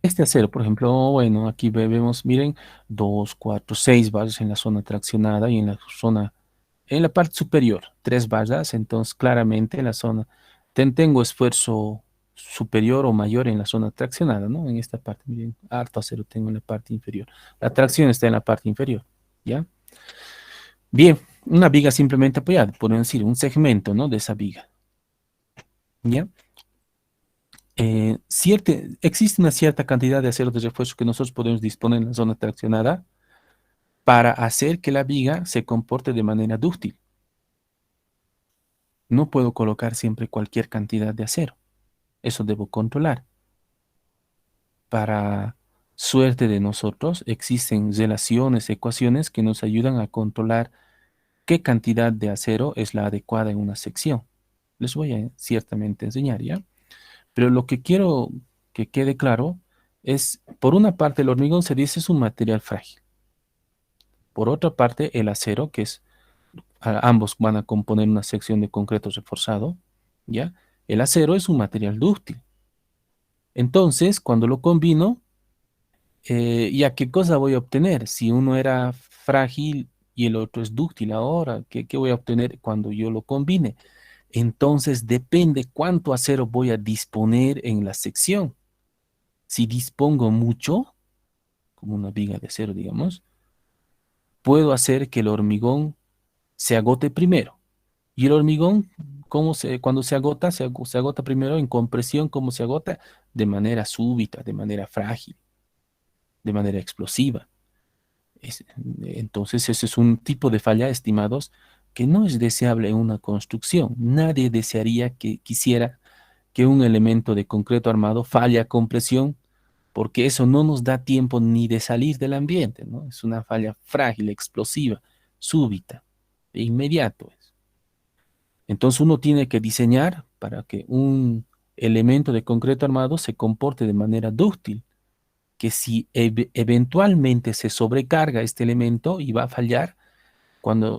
Este acero, por ejemplo, bueno, aquí vemos, miren, 2, 4, 6 barras en la zona traccionada y en la parte superior, 3 barras, entonces claramente en la zona, tengo esfuerzo superior o mayor en la zona traccionada, ¿no? En esta parte, miren, harto acero tengo en la parte inferior. La tracción está en la parte inferior, ¿ya? Bien, una viga simplemente apoyada, podemos decir, un segmento, ¿no? De esa viga, ¿ya? Existe una cierta cantidad de acero de refuerzo que nosotros podemos disponer en la zona traccionada para hacer que la viga se comporte de manera dúctil. No puedo colocar siempre cualquier cantidad de acero. Eso debo controlar. Para suerte de nosotros, existen relaciones, ecuaciones que nos ayudan a controlar qué cantidad de acero es la adecuada en una sección. Les voy a ciertamente enseñar, ¿ya? Pero lo que quiero que quede claro es, por una parte, el hormigón se dice es un material frágil. Por otra parte, el acero, que es, ambos van a componer una sección de concreto reforzado, ¿ya? El acero es un material dúctil. Entonces, cuando lo combino, ¿ya qué cosa voy a obtener? Si uno era frágil y el otro es dúctil ahora, ¿qué voy a obtener cuando yo lo combine? Entonces, depende cuánto acero voy a disponer en la sección. Si dispongo mucho, como una viga de acero, digamos, puedo hacer que el hormigón se agote primero. Y el hormigón, cuando se agota primero en compresión, ¿cómo se agota? De manera súbita, de manera frágil, de manera explosiva. Es- entonces, ese es un tipo de falla, estimados, que no es deseable en una construcción. Nadie desearía que quisiera que un elemento de concreto armado falla con presión, porque eso no nos da tiempo ni de salir del ambiente, ¿no? Es una falla frágil, explosiva, súbita, de inmediato es. Entonces uno tiene que diseñar para que un elemento de concreto armado se comporte de manera dúctil, que si eventualmente se sobrecarga este elemento y va a fallar,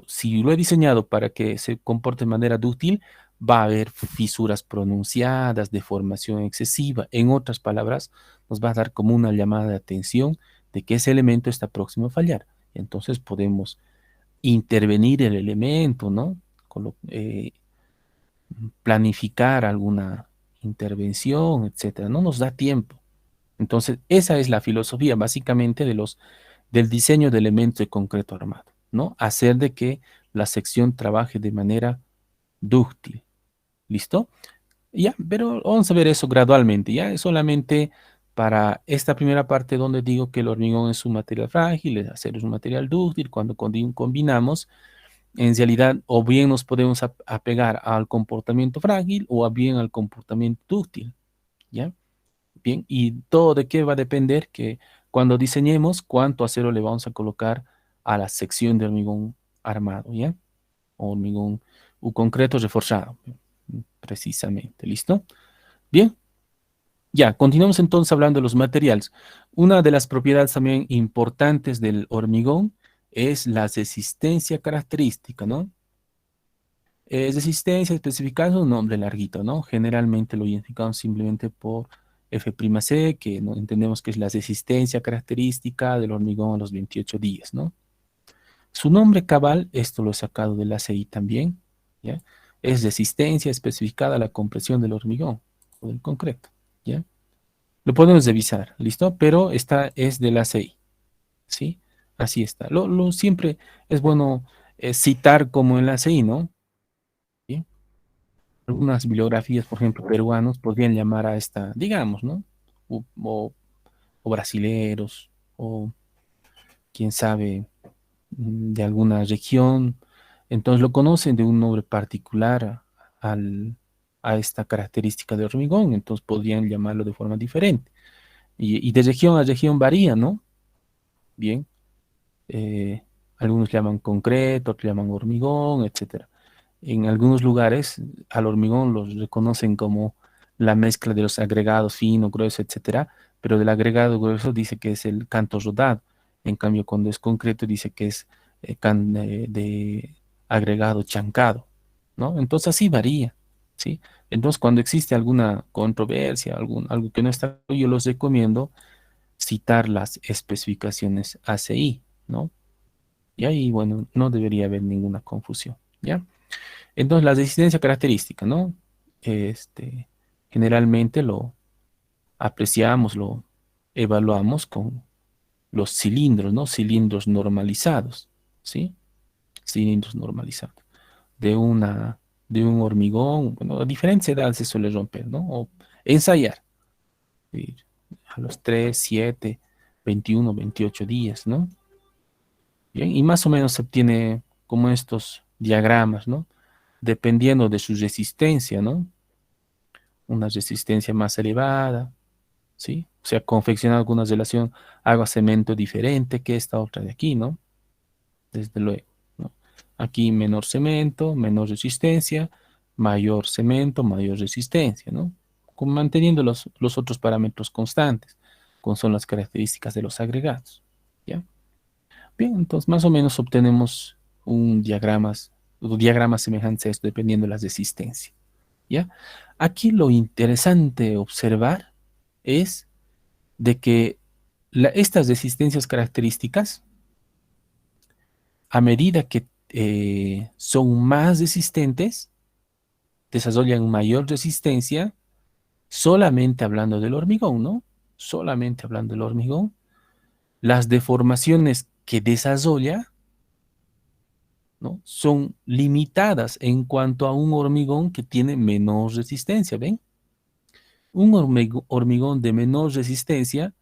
si lo he diseñado para que se comporte de manera dúctil, va a haber fisuras pronunciadas, deformación excesiva. En otras palabras, nos va a dar como una llamada de atención de que ese elemento está próximo a fallar. Entonces podemos intervenir el elemento, ¿no? Planificar alguna intervención, etcétera. No nos da tiempo. Entonces, esa es la filosofía básicamente del diseño de elementos de concreto armado, ¿no? Hacer de que la sección trabaje de manera dúctil. ¿Listo? Ya, pero vamos a ver eso gradualmente. Ya es solamente para esta primera parte donde digo que el hormigón es un material frágil, el acero es un material dúctil. Cuando combinamos, en realidad, o bien nos podemos apegar al comportamiento frágil o bien al comportamiento dúctil. ¿Ya? Bien, y todo de qué va a depender que cuando diseñemos cuánto acero le vamos a colocar a la sección de hormigón armado, ¿ya? O hormigón o concreto reforzado, precisamente, ¿listo? Bien, ya, continuamos entonces hablando de los materiales. Una de las propiedades también importantes del hormigón es la resistencia característica, ¿no? Resistencia especificada es un nombre larguito, ¿no? Generalmente lo identificamos simplemente por F'C, que no entendemos que es la resistencia característica del hormigón a los 28 días, ¿no? Su nombre cabal, esto lo he sacado del ACI también, ¿ya? Es resistencia especificada a la compresión del hormigón o del concreto, ¿ya? Lo podemos revisar, ¿listo? Pero esta es del ACI, ¿sí? Así está. Siempre es bueno citar como el ACI, ¿no? ¿Sí? Algunas bibliografías, por ejemplo, peruanos, podrían llamar a esta, digamos, ¿no? O brasileros, o quién sabe, de alguna región. Entonces lo conocen de un nombre particular a esta característica de hormigón, entonces podrían llamarlo de forma diferente. Y de región a región varía, ¿no? Bien. Algunos llaman concreto, otros llaman hormigón, etcétera. En algunos lugares al hormigón los reconocen como la mezcla de los agregados fino, grueso, etcétera, pero del agregado grueso dice que es el canto rodado. En cambio, cuando es concreto dice que es de agregado chancado, ¿no? Entonces así varía, ¿sí? Entonces cuando existe alguna controversia, algo que no está, yo los recomiendo citar las especificaciones ACI, ¿no? Y ahí, bueno, no debería haber ninguna confusión, ¿ya? Entonces, la resistencia característica, ¿no? Generalmente lo apreciamos, lo evaluamos con los cilindros, ¿no? Cilindros normalizados, ¿sí? Cilindros normalizados. De un hormigón, bueno, a diferentes edades se suele romper, ¿no? O ensayar. Y a los 3, 7, 21, 28 días, ¿no? Bien, y más o menos se obtiene como estos diagramas, ¿no? Dependiendo de su resistencia, ¿no? Una resistencia más elevada, ¿sí? O sea, confeccionar alguna relación agua-cemento diferente que esta otra de aquí, ¿no? Desde luego, ¿no? Aquí menor cemento, menor resistencia, mayor cemento, mayor resistencia, ¿no? Manteniendo los otros parámetros constantes, como son las características de los agregados, ¿ya? Bien, entonces más o menos obtenemos diagramas semejantes a esto dependiendo de la resistencia, ¿ya? Aquí lo interesante de observar es de que estas resistencias características, a medida que son más resistentes, desarrollan mayor resistencia, solamente hablando del hormigón, ¿no? Solamente hablando del hormigón, las deformaciones que desarrolla, ¿no? Son limitadas en cuanto a un hormigón que tiene menor resistencia, ¿ven? Un hormigón de menor resistencia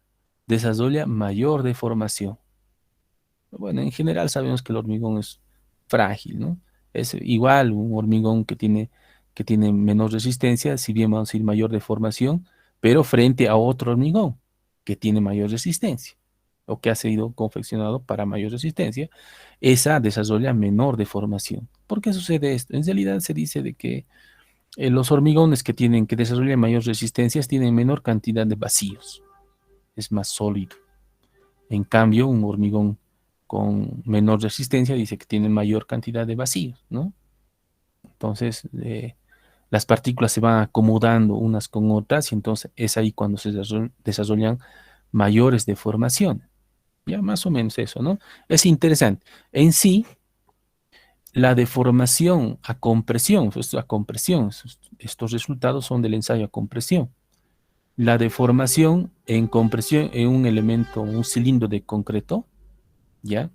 desarrolla mayor deformación. Bueno, en general sabemos que el hormigón es frágil, ¿no? Es igual un hormigón que tiene que tiene menor resistencia, si bien vamos a decir mayor deformación, pero frente a otro hormigón que tiene mayor resistencia o que ha sido confeccionado para mayor resistencia, esa desarrolla menor deformación. ¿Por qué sucede esto? En realidad se dice de que los hormigones que desarrollan mayor resistencias tienen menor cantidad de vacíos, es más sólido. En cambio, un hormigón con menor resistencia dice que tiene mayor cantidad de vacíos, ¿no? Entonces, las partículas se van acomodando unas con otras y entonces es ahí cuando se desarrollan mayores deformaciones. Ya más o menos eso, ¿no? Es interesante. En sí, la deformación a compresión, estos resultados son del ensayo a compresión. La deformación en compresión en un elemento, un cilindro de concreto, ¿ya?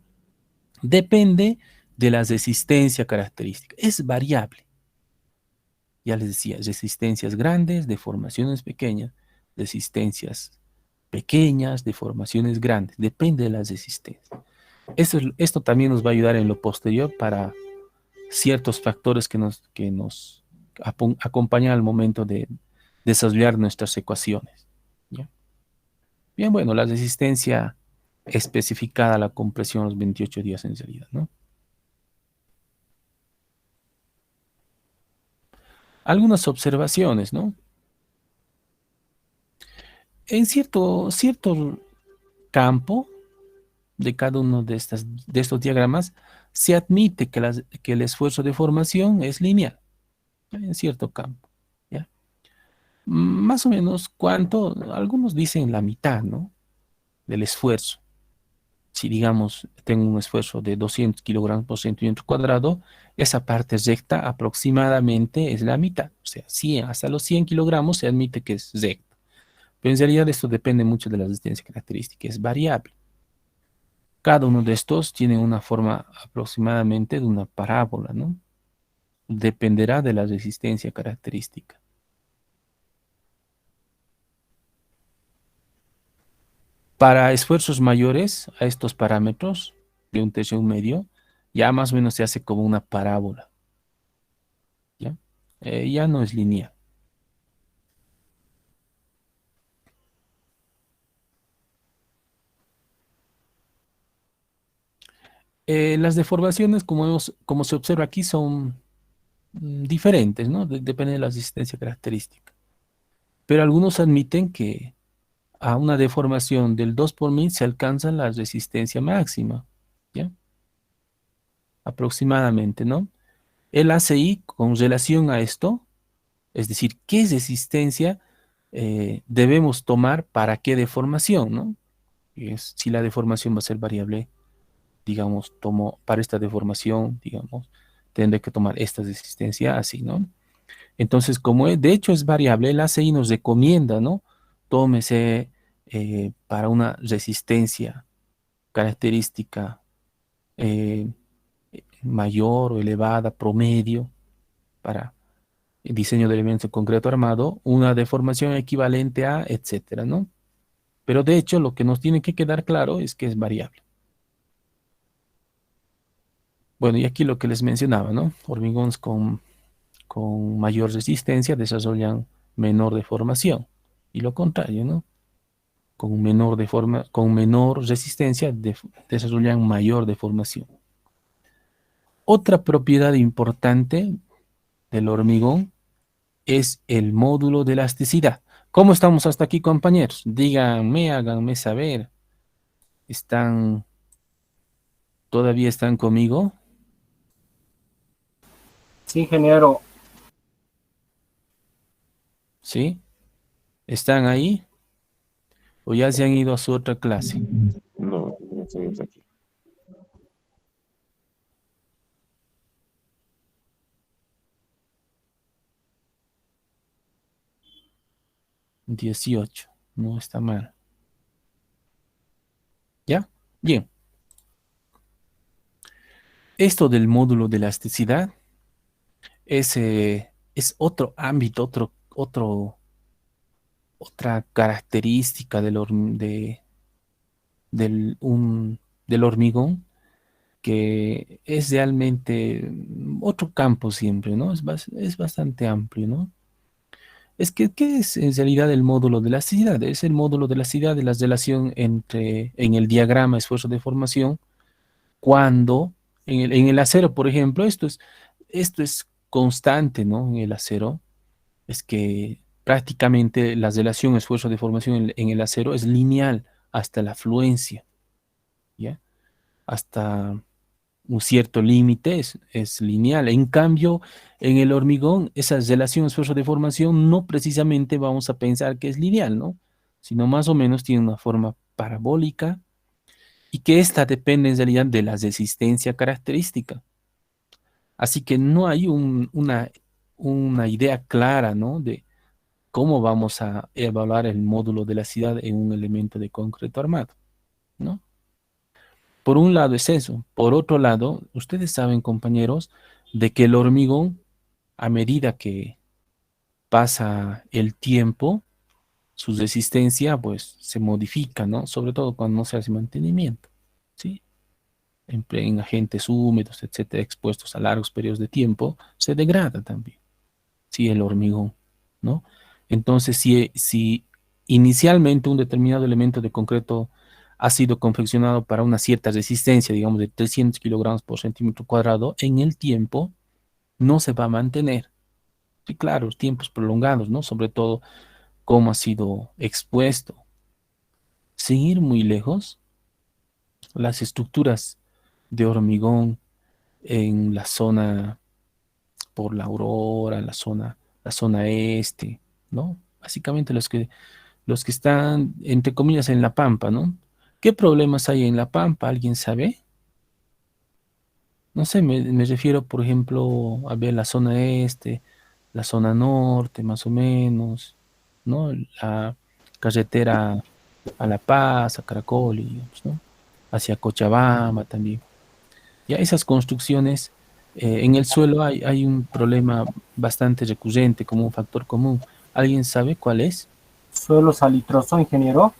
Depende de la resistencia característica. Es variable. Ya les decía, resistencias grandes, deformaciones pequeñas, resistencias pequeñas, deformaciones grandes. Depende de la resistencia. Esto también nos va a ayudar en lo posterior para ciertos factores que nos acompañan al momento de desarrollar nuestras ecuaciones. ¿Ya? Bien, bueno, la resistencia especificada a la compresión a los 28 días en realidad, ¿no? Algunas observaciones, ¿no? En cierto campo de cada uno de estos diagramas se admite que el esfuerzo de formación es lineal, ¿ya? En cierto campo, ¿ya? Más o menos cuánto, algunos dicen la mitad, ¿no? Del esfuerzo. Si digamos, tengo un esfuerzo de 200 kilogramos por centímetro cuadrado, esa parte recta aproximadamente es la mitad. O sea, 100, hasta los 100 kilogramos se admite que es recta. Pero en realidad esto depende mucho de la resistencia característica, es variable. Cada uno de estos tiene una forma aproximadamente de una parábola, ¿no? Dependerá de la resistencia característica. Para esfuerzos mayores a estos parámetros, de un tercio a un medio, ya más o menos se hace como una parábola, ¿ya? Ya no es lineal. Las deformaciones, como se observa aquí, son diferentes, ¿no? Depende de la resistencia característica. Pero algunos admiten que a una deformación del 2 por 1000 se alcanza la resistencia máxima, ¿ya? Aproximadamente, ¿no? El ACI, con relación a esto, es decir, ¿qué resistencia debemos tomar para qué deformación, ¿no? Si la deformación va a ser variable, digamos, para esta deformación, digamos, tendré que tomar esta resistencia así, ¿no? Entonces, de hecho es variable, el ACI nos recomienda, ¿no? Tómese para una resistencia característica eh, mayor o elevada, promedio, para el diseño de elementos en concreto armado, una deformación equivalente a, etcétera, ¿no? Pero de hecho, lo que nos tiene que quedar claro es que es variable. Bueno, y aquí lo que les mencionaba, ¿no? Hormigones con mayor resistencia desarrollan menor deformación. Y lo contrario, ¿no? Con menor resistencia desarrollan mayor deformación. Otra propiedad importante del hormigón es el módulo de elasticidad. ¿Cómo estamos hasta aquí, compañeros? Díganme, háganme saber. ¿Todavía están conmigo? Sí, ingeniero. ¿Sí? ¿Están ahí? ¿O ya se han ido a su otra clase? No, no estoy aquí. 18. No está mal. ¿Ya? Bien. Esto del módulo de elasticidad es otro ámbito, otra característica del hormigón que es realmente otro campo siempre, ¿no? Es bastante amplio, ¿no? Es que, ¿qué es en realidad el módulo de elasticidad? Es el módulo de elasticidad de la relación entre, en el diagrama esfuerzo de formación, cuando en el acero, por ejemplo, esto es constante, ¿no? En el acero, es que prácticamente la relación esfuerzo de formación en el acero es lineal hasta la fluencia, ¿ya? Hasta un cierto límite es lineal. En cambio, en el hormigón, esa relación esfuerzo de formación no precisamente vamos a pensar que es lineal, ¿no? Sino más o menos tiene una forma parabólica y que esta depende en realidad de la resistencia característica. Así que no hay una idea clara, ¿no? De cómo vamos a evaluar el módulo de la ciudad en un elemento de concreto armado, ¿no? Por un lado es eso. Por otro lado, ustedes saben, compañeros, de que el hormigón, a medida que pasa el tiempo, su resistencia pues se modifica, ¿no? Sobre todo cuando no se hace mantenimiento, ¿sí? En agentes húmedos, etcétera, expuestos a largos periodos de tiempo, se degrada también, ¿sí? El hormigón, ¿no? Entonces, si inicialmente un determinado elemento de concreto ha sido confeccionado para una cierta resistencia, digamos de 300 kilogramos por centímetro cuadrado, en el tiempo no se va a mantener. Sí, claro, tiempos prolongados, ¿no? Sobre todo cómo ha sido expuesto. Sin ir muy lejos, las estructuras de hormigón en la zona por la Aurora, la zona este, ¿no? Básicamente los que están, entre comillas, en la Pampa, ¿no? ¿Qué problemas hay en la Pampa? ¿Alguien sabe? No sé, me refiero, por ejemplo, a ver la zona este, la zona norte, más o menos, ¿no? La carretera a La Paz, a Caracol, digamos, ¿no? Hacia Cochabamba también. Ya esas construcciones, en el suelo hay un problema bastante recurrente como un factor común. ¿Alguien sabe cuál es? Suelo salitroso, ingeniero.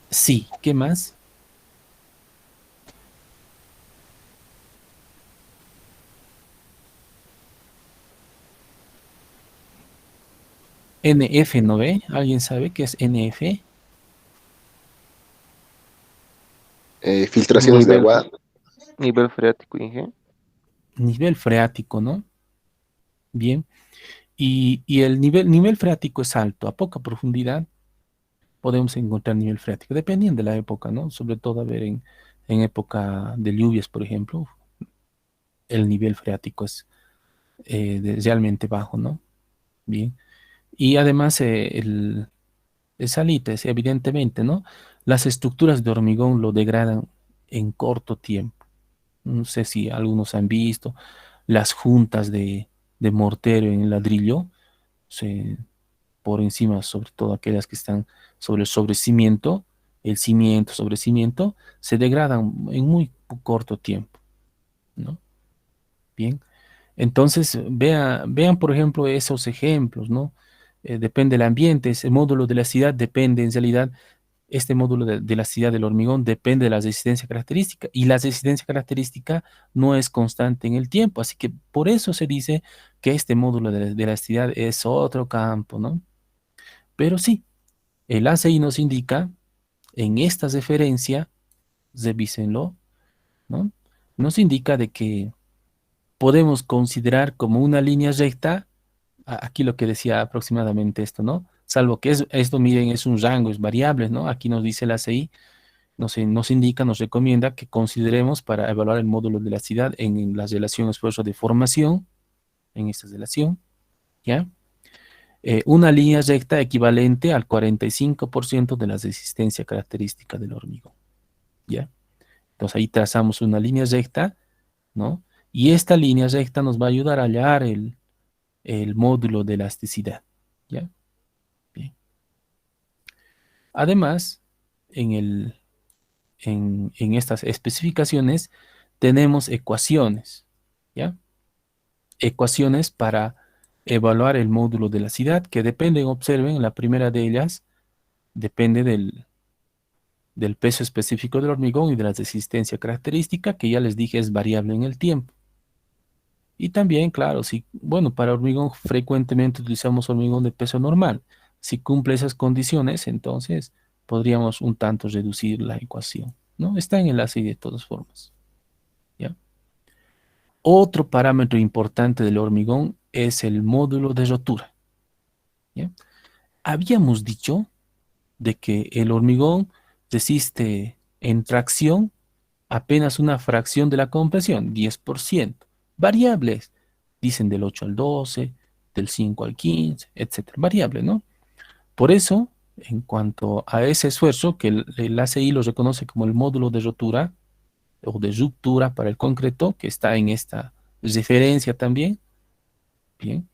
Sí, ¿qué más? NF, ¿no ve? ¿Alguien sabe qué es NF? Filtraciones de Nivel, agua. nivel freático, Inge. Nivel freático, ¿no? Bien. Y el nivel freático es alto, a poca profundidad podemos encontrar nivel freático, dependiendo de la época, ¿no? Sobre todo, a ver, en época de lluvias, por ejemplo, el nivel freático es realmente bajo, ¿no? Bien. Y además, el salitre, evidentemente, ¿no? Las estructuras de hormigón lo degradan en corto tiempo. No sé si algunos han visto las juntas de mortero en el ladrillo, se, por encima, sobre todo aquellas que están sobre cimiento, el cimiento sobre cimiento, se degradan en muy corto tiempo, ¿no? Bien. Entonces, vean, por ejemplo, esos ejemplos, ¿no? Depende del ambiente, ese módulo de la ciudad depende, en realidad, este módulo de la ciudad del hormigón depende de la resistencia característica y la resistencia característica no es constante en el tiempo, así que por eso se dice que este módulo de la ciudad es otro campo, ¿no? Pero sí, el ACI nos indica en esta referencia, revísenlo, ¿no? Nos indica de que podemos considerar como una línea recta, aquí lo que decía aproximadamente esto, ¿no? Salvo que esto, miren, es un rango, es variable, ¿no? Aquí nos dice el ACI, nos indica, nos recomienda que consideremos para evaluar el módulo de elasticidad en la relación esfuerzo de formación, en esta relación, ¿ya? Una línea recta equivalente al 45% de la resistencia característica del hormigón, ¿ya? Entonces ahí trazamos una línea recta, ¿no? Y esta línea recta nos va a ayudar a hallar el módulo de elasticidad, ¿ya? Bien. Además, en estas especificaciones tenemos ecuaciones, ¿ya? Ecuaciones para evaluar el módulo de elasticidad que dependen, observen, la primera de ellas depende del peso específico del hormigón y de la resistencia característica, que ya les dije es variable en el tiempo. Y también, claro, si, bueno, para hormigón frecuentemente utilizamos hormigón de peso normal. Si cumple esas condiciones, entonces podríamos un tanto reducir la ecuación, ¿no? Está en el ACI de todas formas, ¿ya? Otro parámetro importante del hormigón es el módulo de rotura, ¿ya? Habíamos dicho de que el hormigón resiste en tracción apenas una fracción de la compresión, 10%. Variables, dicen del 8 al 12, del 5 al 15, etcétera. Variable, ¿no? Por eso, en cuanto a ese esfuerzo, que el ACI lo reconoce como el módulo de rotura o de ruptura para el concreto, que está en esta referencia también. Bien.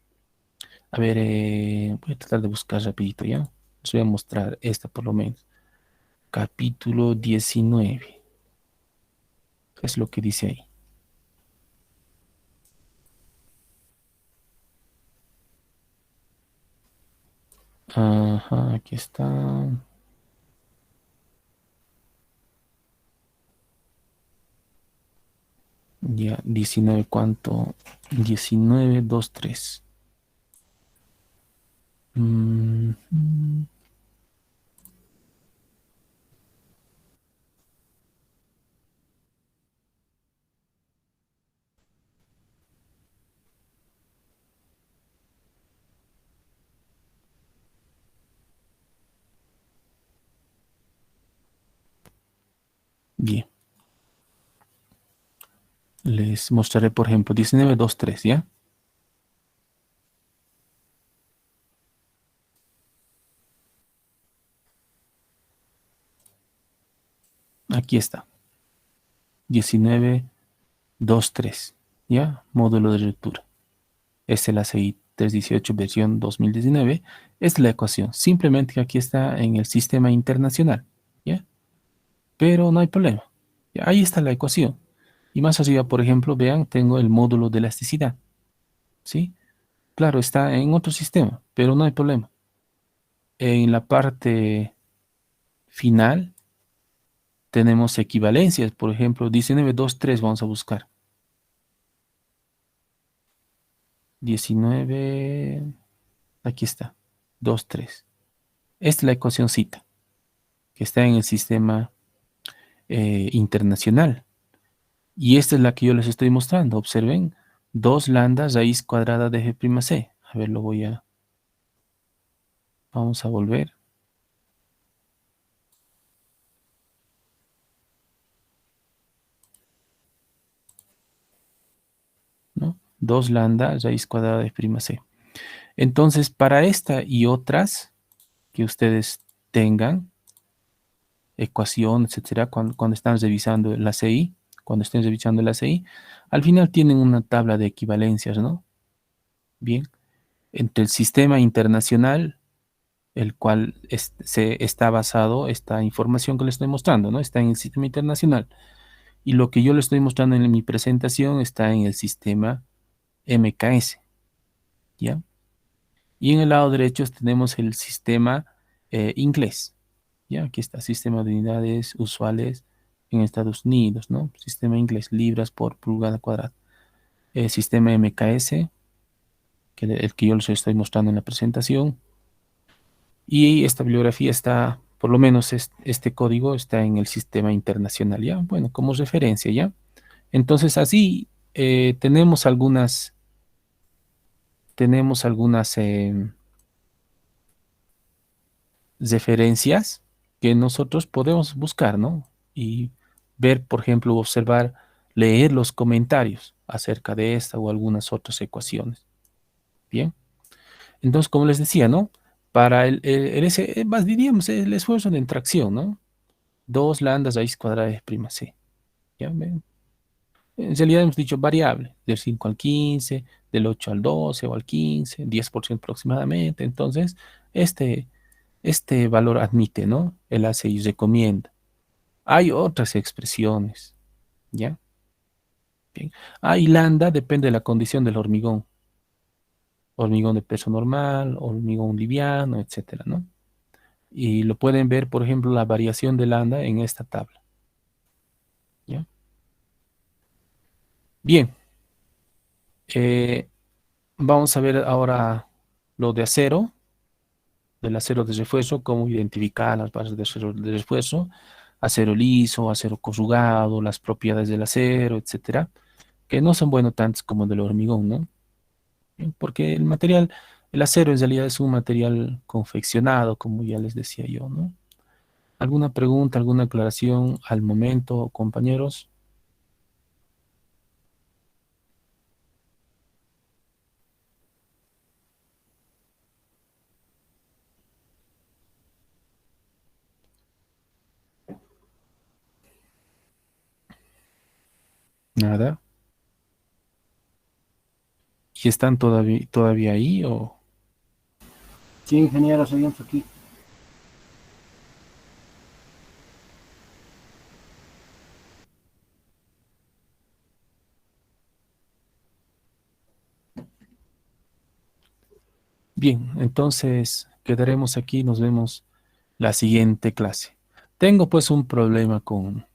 A ver, voy a tratar de buscar rapidito, ¿ya? Les voy a mostrar esta por lo menos. Capítulo 19. Es lo que dice ahí. Ajá, aquí está. Ya, 19, ¿cuánto? 19,23. Mm, mm, Bien. Les mostraré, por ejemplo, 19,23, ¿ya? Aquí está. 19,23, ¿ya? Módulo de ruptura. Es el ACI 318 versión 2019. Es la ecuación. Simplemente que aquí está en el sistema internacional, ¿ya? Pero no hay problema. Ya, ahí está la ecuación. Y más arriba, por ejemplo, vean, tengo el módulo de elasticidad, ¿sí? Claro, está en otro sistema, pero no hay problema. En la parte final tenemos equivalencias, por ejemplo, 19,23 vamos a buscar. 19, aquí está, 2,3. Esta es la ecuacióncita que está en el sistema internacional. Y esta es la que yo les estoy mostrando. Observen, 2 lambda raíz cuadrada de G'(C). A ver, vamos a volver. ¿No? 2 lambda raíz cuadrada de G'(C). Entonces, para esta y otras que ustedes tengan, ecuación, etcétera, cuando están revisando la CI, cuando estén revisando la CI, al final tienen una tabla de equivalencias, ¿no? Bien, entre el sistema internacional, el cual se está basado, esta información que les estoy mostrando, ¿no? Está en el sistema internacional. Y lo que yo les estoy mostrando en mi presentación está en el sistema MKS, ¿ya? Y en el lado derecho tenemos el sistema inglés, ¿ya? Aquí está, sistema de unidades usuales en Estados Unidos, ¿no? Sistema inglés, libras por pulgada cuadrada. Sistema MKS, el que yo les estoy mostrando en la presentación. Y esta bibliografía está, por lo menos este código está en el sistema internacional, ¿ya? Bueno, como referencia, ¿ya? Entonces, así tenemos algunas referencias que nosotros podemos buscar, ¿no? Y ver, por ejemplo, observar, leer los comentarios acerca de esta o algunas otras ecuaciones. Bien. Entonces, como les decía, ¿no? Para más diríamos, el esfuerzo de tracción, ¿no? 2 lambda raíz cuadrada de G'(C). ¿Ya ven? En realidad hemos dicho variable, del 5 al 15, del 8 al 12 o al 15, 10% aproximadamente. Entonces, este valor admite, ¿no? El ACI recomienda. Hay otras expresiones, ¿ya? Bien. Y lambda depende de la condición del hormigón. Hormigón de peso normal, hormigón liviano, etcétera, ¿no? Y lo pueden ver, por ejemplo, la variación de lambda en esta tabla. ¿Ya? Bien. Vamos a ver ahora lo de acero, del acero de refuerzo, cómo identificar las bases de acero de refuerzo, acero liso, acero corrugado, las propiedades del acero, etcétera, que no son bueno tantos como del hormigón, ¿no? Bien, porque el material, el acero en realidad es un material confeccionado, como ya les decía yo, ¿no? ¿Alguna pregunta, alguna aclaración al momento, compañeros? Nada. ¿Y están todavía ahí o...? Sí, ingeniero, seguimos aquí. Bien, entonces quedaremos aquí, nos vemos la siguiente clase. Tengo pues un problema con